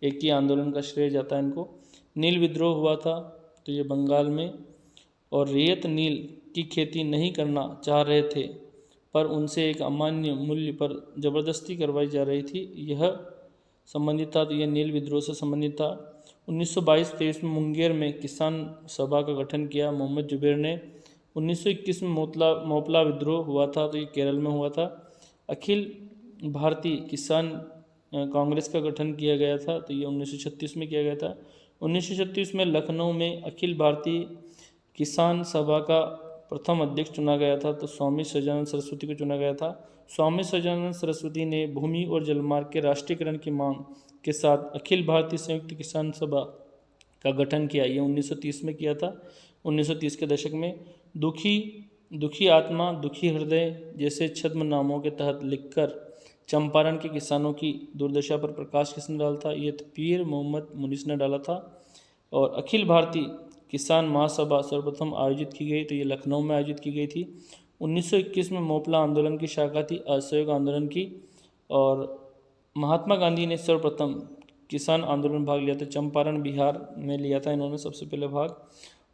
एक ही आंदोलन का श्रेय जाता है इनको। नील विद्रोह हुआ था तो ये बंगाल में। और रेत नील की खेती नहीं करना चाह रहे थे पर उनसे एक अमान्य मूल्य पर ज़बरदस्ती करवाई जा रही थी, यह संबंधित था, तो यह नील विद्रोह से संबंधित था। 1922-23 में मुंगेर में किसान सभा का गठन किया मोहम्मद जुबैर ने। 1921 में मोपला विद्रोह हुआ था तो ये केरल में हुआ था। अखिल भारतीय किसान कांग्रेस का गठन किया गया था तो ये 1936 में किया गया था। 1936 में लखनऊ में अखिल भारतीय किसान सभा का प्रथम अध्यक्ष चुना गया था तो स्वामी सहजानंद सरस्वती को चुना गया था। स्वामी सहजानंद सरस्वती ने भूमि और जलमार्ग के राष्ट्रीयकरण की मांग के साथ अखिल भारतीय संयुक्त किसान सभा का गठन किया, ये 1930 में किया था। 1930 के दशक में दुखी आत्मा दुखी हृदय जैसे छद्म नामों के तहत लिखकर चंपारण के किसानों की दुर्दशा पर प्रकाश किसने डाला था, ये पीर मोहम्मद मुनीस ने डाला था। और अखिल भारतीय किसान महासभा सर्वप्रथम आयोजित की गई तो ये लखनऊ में आयोजित की गई थी। 1921 में मोपला आंदोलन की शाखा थी असहयोग आंदोलन की। और महात्मा गांधी ने सर्वप्रथम किसान आंदोलन भाग लिया था, चंपारण बिहार में लिया था इन्होंने सबसे पहले भाग।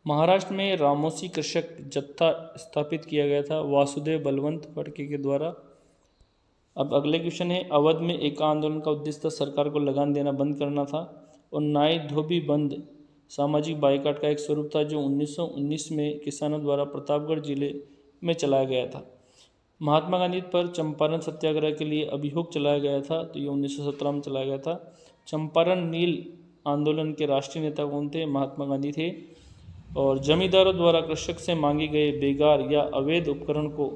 महाराष्ट्र में रामोसी कृषक जत्था स्थापित किया गया था वासुदेव बलवंत फड़के के द्वारा। अब अगले क्वेश्चन है, अवध में एका आंदोलन का उद्देश्य था सरकार को लगान देना बंद करना था। और नाई धोबी बंद सामाजिक बाइकाट का एक स्वरूप था जो 1919 में किसानों द्वारा प्रतापगढ़ जिले में चलाया गया था। महात्मा गांधी पर चंपारण सत्याग्रह के लिए अभियोग चलाया गया था, तो ये 1917 में चलाया गया था। चंपारण नील आंदोलन के राष्ट्रीय नेता कौन थे? महात्मा गांधी थे। और जमींदारों द्वारा कृषक से मांगे गए बेगार या अवैध उपकरण को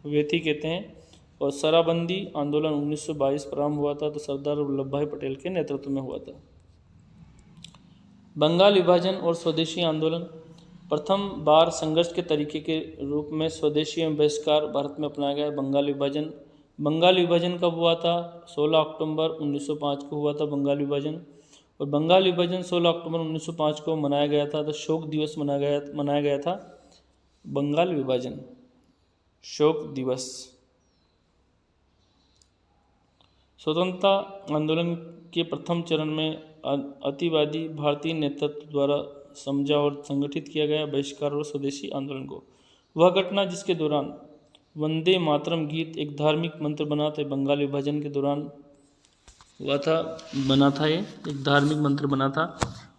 वेथी कहते हैं। और शराबबंदी आंदोलन 1922 प्रारंभ हुआ था, तो सरदार वल्लभ भाई पटेल के नेतृत्व में हुआ था। बंगाल विभाजन और स्वदेशी आंदोलन। प्रथम बार संघर्ष के तरीके के रूप में स्वदेशी एवं बहिष्कार भारत में अपनाया गया। बंगाल विभाजन कब हुआ था? 16 अक्टूबर 1905 को हुआ था बंगाल विभाजन। और बंगाल विभाजन 16 अक्टूबर 1905 को मनाया गया था, तो शोक दिवस मनाया गया था बंगाल विभाजन शोक दिवस। स्वतंत्रता आंदोलन के प्रथम चरण में अतिवादी भारतीय नेतृत्व द्वारा समझा और संगठित किया गया बहिष्कार और स्वदेशी आंदोलन को। वह घटना जिसके दौरान वंदे मातरम गीत एक धार्मिक मंत्र बना था, बंगाल विभाजन के दौरान बना था, ये एक धार्मिक मंत्र बना था।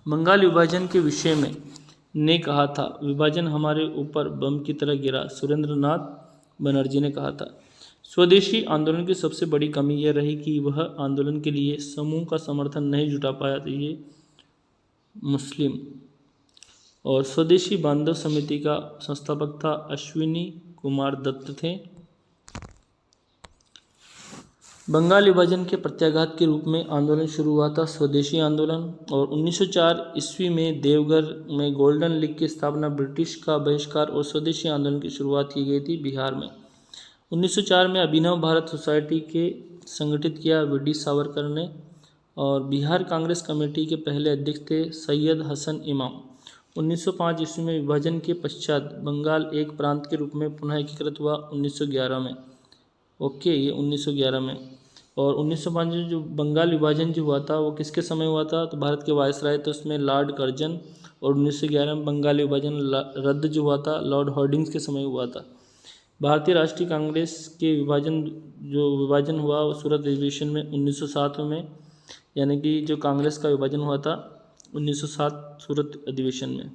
बंगाल विभाजन के विषय में ने कहा था, विभाजन हमारे ऊपर बम की तरह गिरा, सुरेंद्रनाथ बनर्जी ने कहा था। स्वदेशी आंदोलन की सबसे बड़ी कमी यह रही कि वह आंदोलन के लिए समूह का समर्थन नहीं जुटा पाया था, ये मुस्लिम। और स्वदेशी बांधव समिति का संस्थापक था अश्विनी कुमार दत्त थे। बंगाल विभाजन के प्रत्याघात के रूप में आंदोलन शुरू हुआ था स्वदेशी आंदोलन। और 1904 ईस्वी में देवघर में गोल्डन लीग की स्थापना, ब्रिटिश का बहिष्कार और स्वदेशी आंदोलन की शुरुआत की गई थी बिहार में। 1904 में अभिनव भारत सोसाइटी के संगठित किया वी.डी. सावरकर ने। और बिहार कांग्रेस कमेटी के पहले अध्यक्ष थे सैयद हसन इमाम। 1905 ईस्वी में विभाजन के पश्चात बंगाल एक प्रांत के रूप में पुनः एकीकृत हुआ 1911 में। ओके, ये 1911 में। और 1905 में जो बंगाल विभाजन जो हुआ था वो किसके समय हुआ था? तो भारत के वायसराय थे उसमें लॉर्ड कर्जन। और 1911 में बंगाल विभाजन रद्द जो हुआ था लॉर्ड हॉर्डिंग्स के समय हुआ था। भारतीय राष्ट्रीय कांग्रेस के विभाजन हुआ वो सूरत अधिवेशन में 1907 में, यानी कि जो कांग्रेस का विभाजन हुआ था 1907 सूरत अधिवेशन में।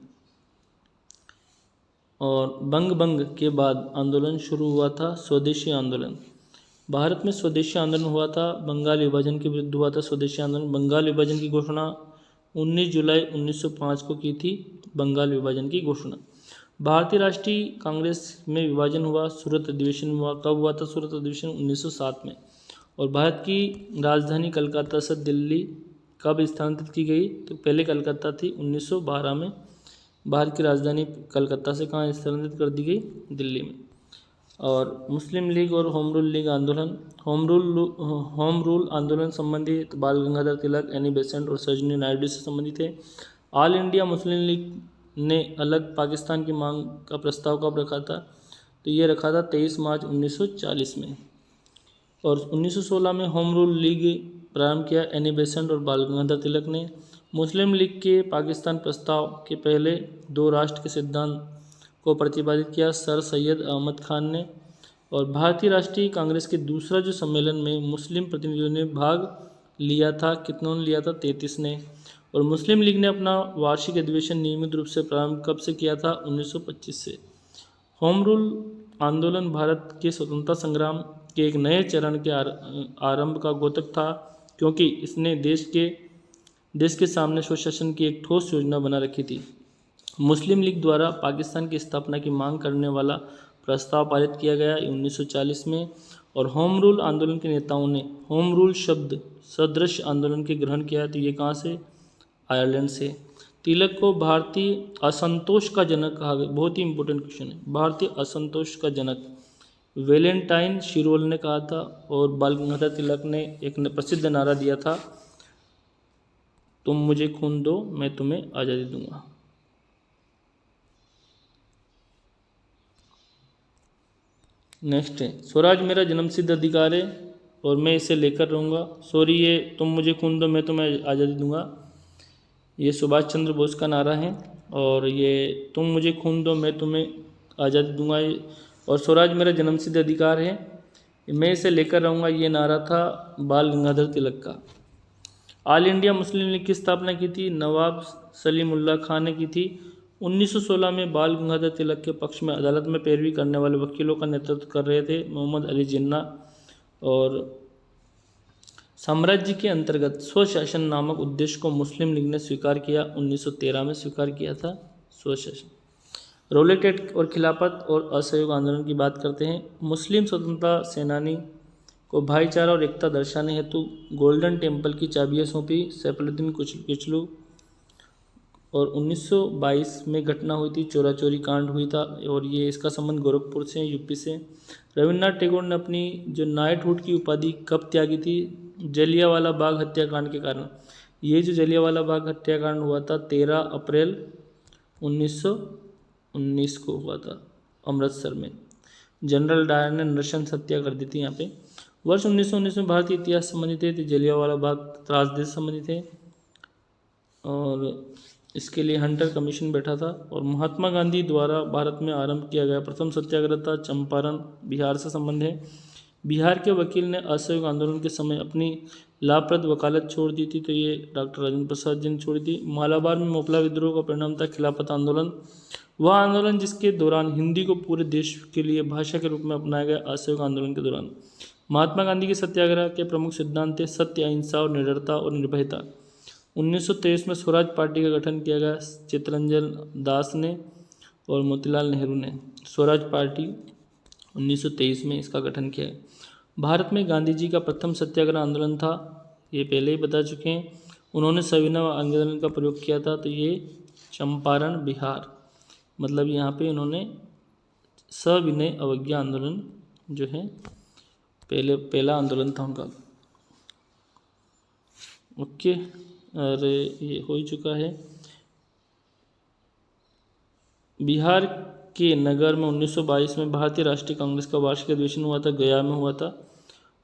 और बंग के बाद आंदोलन शुरू हुआ था स्वदेशी आंदोलन। भारत में स्वदेशी आंदोलन हुआ था, बंगाल विभाजन के विरुद्ध हुआ था स्वदेशी आंदोलन। बंगाल विभाजन की घोषणा 19 जुलाई 1905 को की थी, बंगाल विभाजन की घोषणा। भारतीय राष्ट्रीय कांग्रेस में विभाजन हुआ सूरत अधिवेशन में हुआ। कब हुआ था सूरत अधिवेशन? 1907 में। और भारत की राजधानी कलकत्ता से दिल्ली कब स्थानांतरित की गई? तो पहले कलकत्ता थी, 1912 में भारत की राजधानी कलकत्ता से कहाँ स्थानांतरित कर दी गई? दिल्ली में। और मुस्लिम लीग और होम रूल लीग आंदोलन। होम रूल आंदोलन संबंधित बाल गंगाधर तिलक, एनी बेसेंट और सरोजिनी नायडू से संबंधित है। ऑल इंडिया मुस्लिम लीग ने अलग पाकिस्तान की मांग का प्रस्ताव कब रखा था? तो ये रखा था 23 मार्च 1940 में। और 1916 में होम रूल लीग प्रारंभ किया एनी बेसेंट और बाल गंगाधर तिलक ने। मुस्लिम लीग के पाकिस्तान प्रस्ताव के पहले दो राष्ट्र के सिद्धांत को प्रतिपादित किया सर सैयद अहमद खान ने। और भारतीय राष्ट्रीय कांग्रेस के दूसरा जो सम्मेलन में मुस्लिम प्रतिनिधियों ने भाग लिया था, कितनों ने लिया था? 33 ने। और मुस्लिम लीग ने अपना वार्षिक अधिवेशन नियमित रूप से प्रारंभ कब से किया था? 1925 से। होम रूल आंदोलन भारत के स्वतंत्रता संग्राम के एक नए चरण के आरंभ का द्योतक था, क्योंकि इसने देश के सामने स्वशासन की एक ठोस योजना बना रखी थी। मुस्लिम लीग द्वारा पाकिस्तान की स्थापना की मांग करने वाला प्रस्ताव पारित किया गया 1940 में। और होम रूल आंदोलन के नेताओं ने होम रूल शब्द सदृश आंदोलन के ग्रहण किया, तो ये कहाँ से? आयरलैंड से। तिलक को भारतीय असंतोष का जनक कहा गया। बहुत ही इंपॉर्टेंट क्वेश्चन है, भारतीय असंतोष का जनक वैलेंटाइन शिरोल ने कहा था। और बाल गंगाधर तिलक ने एक प्रसिद्ध नारा दिया था, तुम मुझे खून दो मैं तुम्हें आज़ादी दूंगा। नेक्स्ट है, स्वराज मेरा जन्मसिद्ध अधिकार है और मैं इसे लेकर रहूँगा। सॉरी, ये तुम मुझे खून दो मैं तुम्हें आज़ादी दूंगा, ये सुभाष चंद्र बोस का नारा है। और ये तुम मुझे खून दो मैं तुम्हें आज़ादी दूंगा और स्वराज मेरा जन्मसिद्ध अधिकार है, मैं इसे लेकर रहूँगा, ये नारा था बाल गंगाधर तिलक का। ऑल इंडिया मुस्लिम लीग की स्थापना की थी नवाब सलीमुल्लाह खान ने की थी 1916 में बाल गंगाधर तिलक के पक्ष में अदालत में पैरवी करने वाले वकीलों का नेतृत्व कर रहे थे मोहम्मद अली जिन्ना। और साम्राज्य के अंतर्गत स्वशासन नामक उद्देश्य को मुस्लिम लीग ने स्वीकार किया, 1913 में स्वीकार किया था स्वशासन। रोलेट एक्ट और खिलाफत और असहयोग आंदोलन की बात करते हैं। मुस्लिम स्वतंत्रता सेनानी को भाईचारा और एकता दर्शाने हेतु गोल्डन टेम्पल की चाबियां सौंपी सैफुद्दीन किचलू। और 1922 में घटना हुई थी, चोरा चोरी कांड हुई था, और ये इसका संबंध गोरखपुर से, यूपी से। रविन्द्रनाथ टैगोर ने अपनी जो नाइटहुड की उपाधि कब त्यागी थी? जलियांवाला बाग हत्याकांड के कारण। ये जो जलियांवाला बाग हत्याकांड हुआ था 13 अप्रैल 1919 को हुआ था अमृतसर में। जनरल डायर ने नृशंस हत्या कर दी थी यहाँ पे। वर्ष 1919 में भारतीय इतिहास संबंधित थे, तो जलियांवाला बाग त्रासदी से संबंधित है, और इसके लिए हंटर कमीशन बैठा था। और महात्मा गांधी द्वारा भारत में आरंभ किया गया प्रथम सत्याग्रह था चंपारण, बिहार से संबंध है। बिहार के वकील ने असहयोग आंदोलन के समय अपनी लाभप्रद वकालत छोड़ दी थी, तो ये डॉक्टर राजेंद्र प्रसाद जी ने छोड़ी थी। मालाबार में मोपला विद्रोह का परिणाम था खिलाफत आंदोलन, वह आंदोलन जिसके दौरान हिंदी को पूरे देश के लिए भाषा के रूप में अपनाया गया। असहयोग आंदोलन के दौरान महात्मा गांधी के सत्याग्रह के प्रमुख सिद्धांत थे सत्य, अहिंसा और निडरता और निर्भयता। 1923 में स्वराज पार्टी का गठन किया गया चित्तरंजन दास ने और मोतीलाल नेहरू ने। स्वराज पार्टी 1923 में इसका गठन किया। भारत में गांधी जी का प्रथम सत्याग्रह आंदोलन था, ये पहले ही बता चुके हैं। उन्होंने सविनय आंदोलन का प्रयोग किया था, तो ये चंपारण बिहार, मतलब यहाँ पे उन्होंने सविनय अवज्ञा आंदोलन जो है पहला आंदोलन था उनका। ओके, और ये हो ही चुका है। बिहार के नगर में 1922 में भारतीय राष्ट्रीय कांग्रेस का वार्षिक अधिवेशन हुआ था, गया में हुआ था।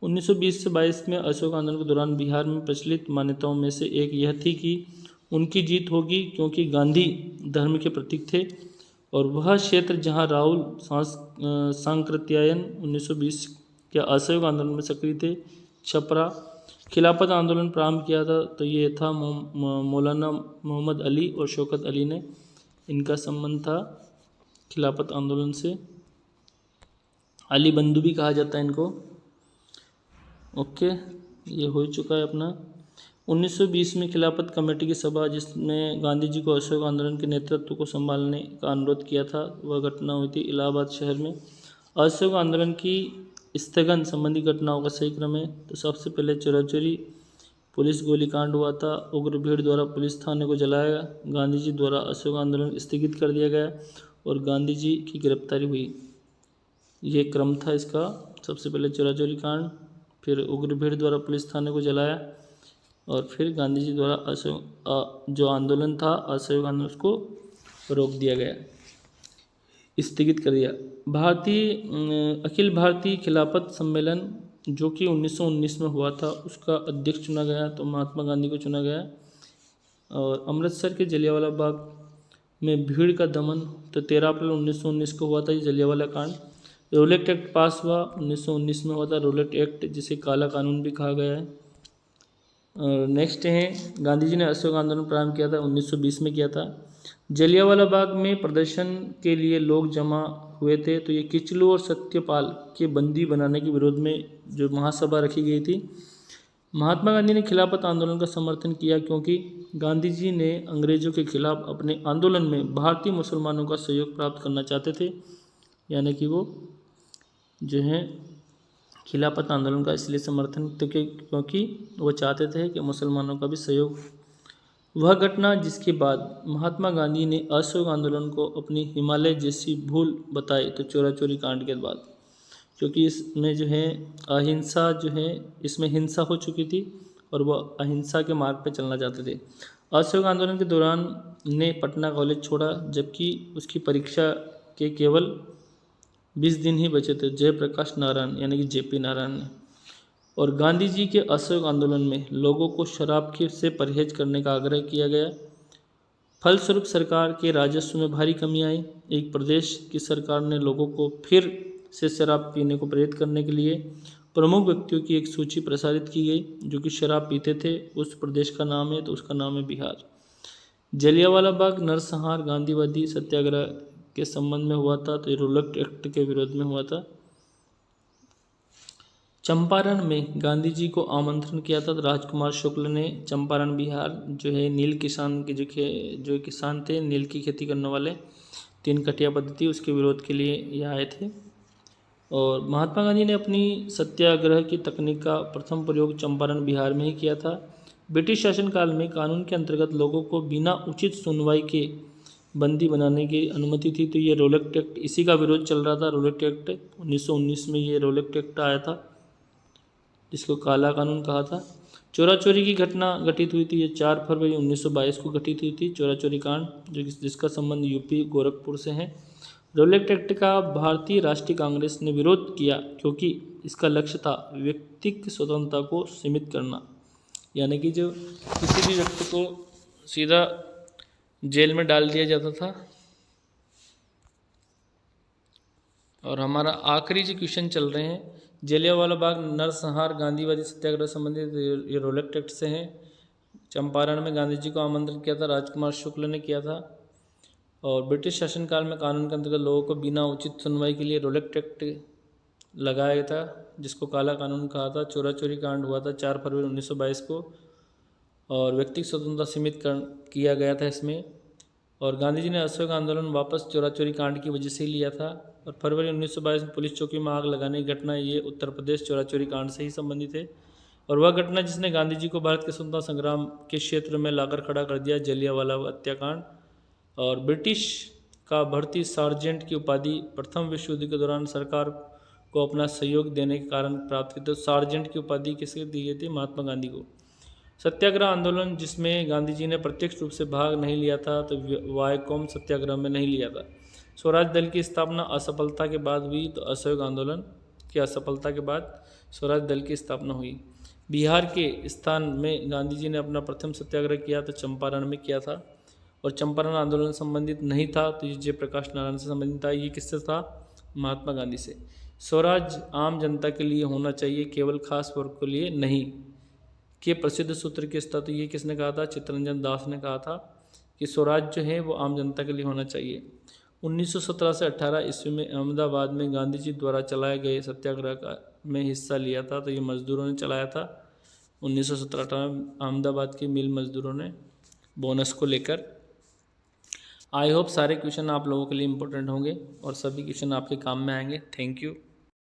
1920 से 22 में अशोक आंदोलन के दौरान बिहार में प्रचलित मान्यताओं में से एक यह थी कि उनकी जीत होगी, क्योंकि गांधी धर्म के प्रतीक थे, और वह क्षेत्र जहां राहुल सांकृत्यायन 1920 के असहयोग आंदोलन में सक्रिय थे। छपरा खिलाफत आंदोलन प्रारंभ किया था, तो ये था मौलाना मोहम्मद अली और शौकत अली ने, इनका संबंध था खिलाफत आंदोलन से। अली बंधु भी कहा जाता है इनको। ओके, ये हो चुका है अपना। 1920 में खिलाफत कमेटी की सभा, जिसमें गांधी जी को अशोक आंदोलन के नेतृत्व को संभालने का अनुरोध किया था, वह घटना हुई थी इलाहाबाद शहर में। अशोक आंदोलन की स्थगन संबंधी घटनाओं का सही क्रम है, तो सबसे पहले चोरा चोरी पुलिस गोलीकांड हुआ था, उग्र भीड़ द्वारा पुलिस थाने को जलाया गया, गांधी जी द्वारा अशोक आंदोलन स्थगित कर दिया गया और गांधी जी की गिरफ्तारी हुई। ये क्रम था इसका, सबसे पहले चोरा चोरी कांड, फिर उग्र भीड़ द्वारा पुलिस थाने को जलाया, और फिर गांधी जी द्वारा अशोक जो आंदोलन था असहयोग आंदोलन उसको रोक दिया गया, स्थगित कर दिया। अखिल भारतीय खिलाफत सम्मेलन जो कि 1919 में हुआ था, उसका अध्यक्ष चुना गया, तो महात्मा गांधी को चुना गया। और अमृतसर के जलियांवाला बाग में भीड़ का दमन, तो 13 अप्रैल 1919 को हुआ था ये जलियांवाला कांड। रोलेट एक्ट पास हुआ 1919 में हुआ था, रोलेट एक्ट जिसे काला कानून भी कहा गया है। और नेक्स्ट है, गांधी जी ने अशोक आंदोलन प्रारंभ किया था, 1920 में किया था। जलियांवाला बाग में प्रदर्शन के लिए लोग जमा हुए थे, तो ये किचलू और सत्यपाल के बंदी बनाने के विरोध में जो महासभा रखी गई थी। महात्मा गांधी ने खिलाफत आंदोलन का समर्थन किया, क्योंकि गांधी जी ने अंग्रेजों के खिलाफ अपने आंदोलन में भारतीय मुसलमानों का सहयोग प्राप्त करना चाहते थे, यानी कि वो जो है खिलाफत आंदोलन का इसलिए समर्थन, तो क्योंकि वो चाहते थे कि मुसलमानों का भी सहयोग। वह घटना जिसके बाद महात्मा गांधी ने अशोक आंदोलन को अपनी हिमालय जैसी भूल बताई, तो चोरा चोरी कांड के बाद, क्योंकि इसमें जो है अहिंसा जो है, इसमें हिंसा हो चुकी थी और वह अहिंसा के मार्ग पर चलना चाहते थे। अशोक आंदोलन के दौरान ने पटना कॉलेज छोड़ा, जबकि उसकी परीक्षा के केवल 20 दिन ही बचे थे, जयप्रकाश नारायण यानी कि जेपी नारायण ने। और गांधी जी के अशोक आंदोलन में लोगों को शराब से परहेज करने का आग्रह किया गया। फलस्वरूप सरकार के राजस्व में भारी कमी आई। एक प्रदेश की सरकार ने लोगों को फिर से शराब पीने को प्रेरित करने के लिए प्रमुख व्यक्तियों की एक सूची प्रसारित की गई जो कि शराब पीते थे। उस प्रदेश का नाम है, तो उसका नाम है बिहार। जलियांवाला बाग नरसंहार गांधीवादी सत्याग्रह के संबंध में हुआ था, तो ये रोलक एक्ट के विरोध में हुआ था। चंपारण में गांधी जी को आमंत्रण किया था, तो राजकुमार शुक्ल ने चंपारण बिहार जो है नील किसान के जो किसान थे, नील की खेती करने वाले, 3 कटिया पद्धति, उसके विरोध के लिए ये आए थे। और महात्मा गांधी ने अपनी सत्याग्रह की तकनीक का प्रथम प्रयोग चंपारण बिहार में ही किया था। ब्रिटिश शासनकाल में कानून के अंतर्गत लोगों को बिना उचित सुनवाई के बंदी बनाने की अनुमति थी, तो ये रोलक एक्ट इसी का विरोध चल रहा था। रोलक एक्ट 1919 में ये रोलक एक्ट आया था, जिसको काला कानून कहा था। चोरा चोरी की घटना घटित हुई थी, ये 4 फरवरी 1922 को घटित हुई थी, चोरा चोरी कांड, जिसका संबंध यूपी गोरखपुर से है। रोलक एक्ट का भारतीय राष्ट्रीय कांग्रेस ने विरोध किया क्योंकि इसका लक्ष्य था व्यक्तिक स्वतंत्रता को सीमित करना, यानी कि जो किसी भी व्यक्ति को सीधा जेल में डाल दिया जाता था। और हमारा आखिरी जो क्वेश्चन चल रहे हैं, जलियांवाला बाग नरसंहार गांधीवादी सत्याग्रह संबंधित ये रोलक एक्ट से हैं। चंपारण में गांधी जी को आमंत्रित किया था, राजकुमार शुक्ल ने किया था। और ब्रिटिश शासनकाल में कानून के अंतर्गत लोगों को बिना उचित सुनवाई के लिए रोलक एक्ट लगाया गया था, जिसको काला कानून कहा था। चोरा चोरी कांड हुआ था 4 फरवरी 1922 को, और व्यक्तिगत स्वतंत्रता सीमित किया गया था इसमें। और गांधी जी ने असहयोग आंदोलन वापस चोरा चोरी कांड की वजह से ही लिया था। और फरवरी 1922 में पुलिस चौकी में आग लगाने की घटना, ये उत्तर प्रदेश चोरा चोरी कांड से ही संबंधित है। और वह घटना जिसने गांधी जी को भारत के स्वतंत्रता संग्राम के क्षेत्र में लाकर खड़ा कर दिया, जलियांवाला हत्याकांड। और ब्रिटिश का भर्ती सार्जेंट की उपाधि प्रथम विश्व युद्ध के दौरान सरकार को अपना सहयोग देने के कारण प्राप्त की। तो सार्जेंट की उपाधि किसके दी गई थी? महात्मा गांधी को। सत्याग्रह आंदोलन जिसमें गांधी जी ने प्रत्यक्ष रूप से भाग नहीं लिया था, तो वायकोम सत्याग्रह में नहीं लिया था। स्वराज दल की स्थापना असफलता के बाद हुई, तो असहयोग आंदोलन की असफलता के बाद स्वराज दल की स्थापना हुई। बिहार के स्थान में गांधी जी ने अपना प्रथम सत्याग्रह किया, तो चंपारण में किया था। और चंपारण आंदोलन संबंधित नहीं था, तो ये जयप्रकाश नारायण से संबंधित था। ये किससे था? महात्मा गांधी से। स्वराज आम जनता के लिए होना चाहिए, केवल खास वर्ग के लिए नहीं, के प्रसिद्ध सूत्र किस था? तो ये किसने कहा था? चित्तरंजन दास ने कहा था कि स्वराज जो है वो आम जनता के लिए होना चाहिए। 1917 से 18 ईस्वी में अहमदाबाद में गांधी जी द्वारा चलाए गए सत्याग्रह का में हिस्सा लिया था, तो ये मजदूरों ने चलाया था। 1917-18 में अहमदाबाद के मिल मजदूरों ने, बोनस को लेकर। आई होप सारे क्वेश्चन आप लोगों के लिए इम्पोर्टेंट होंगे और सभी क्वेश्चन आपके काम में आएंगे। Thank you.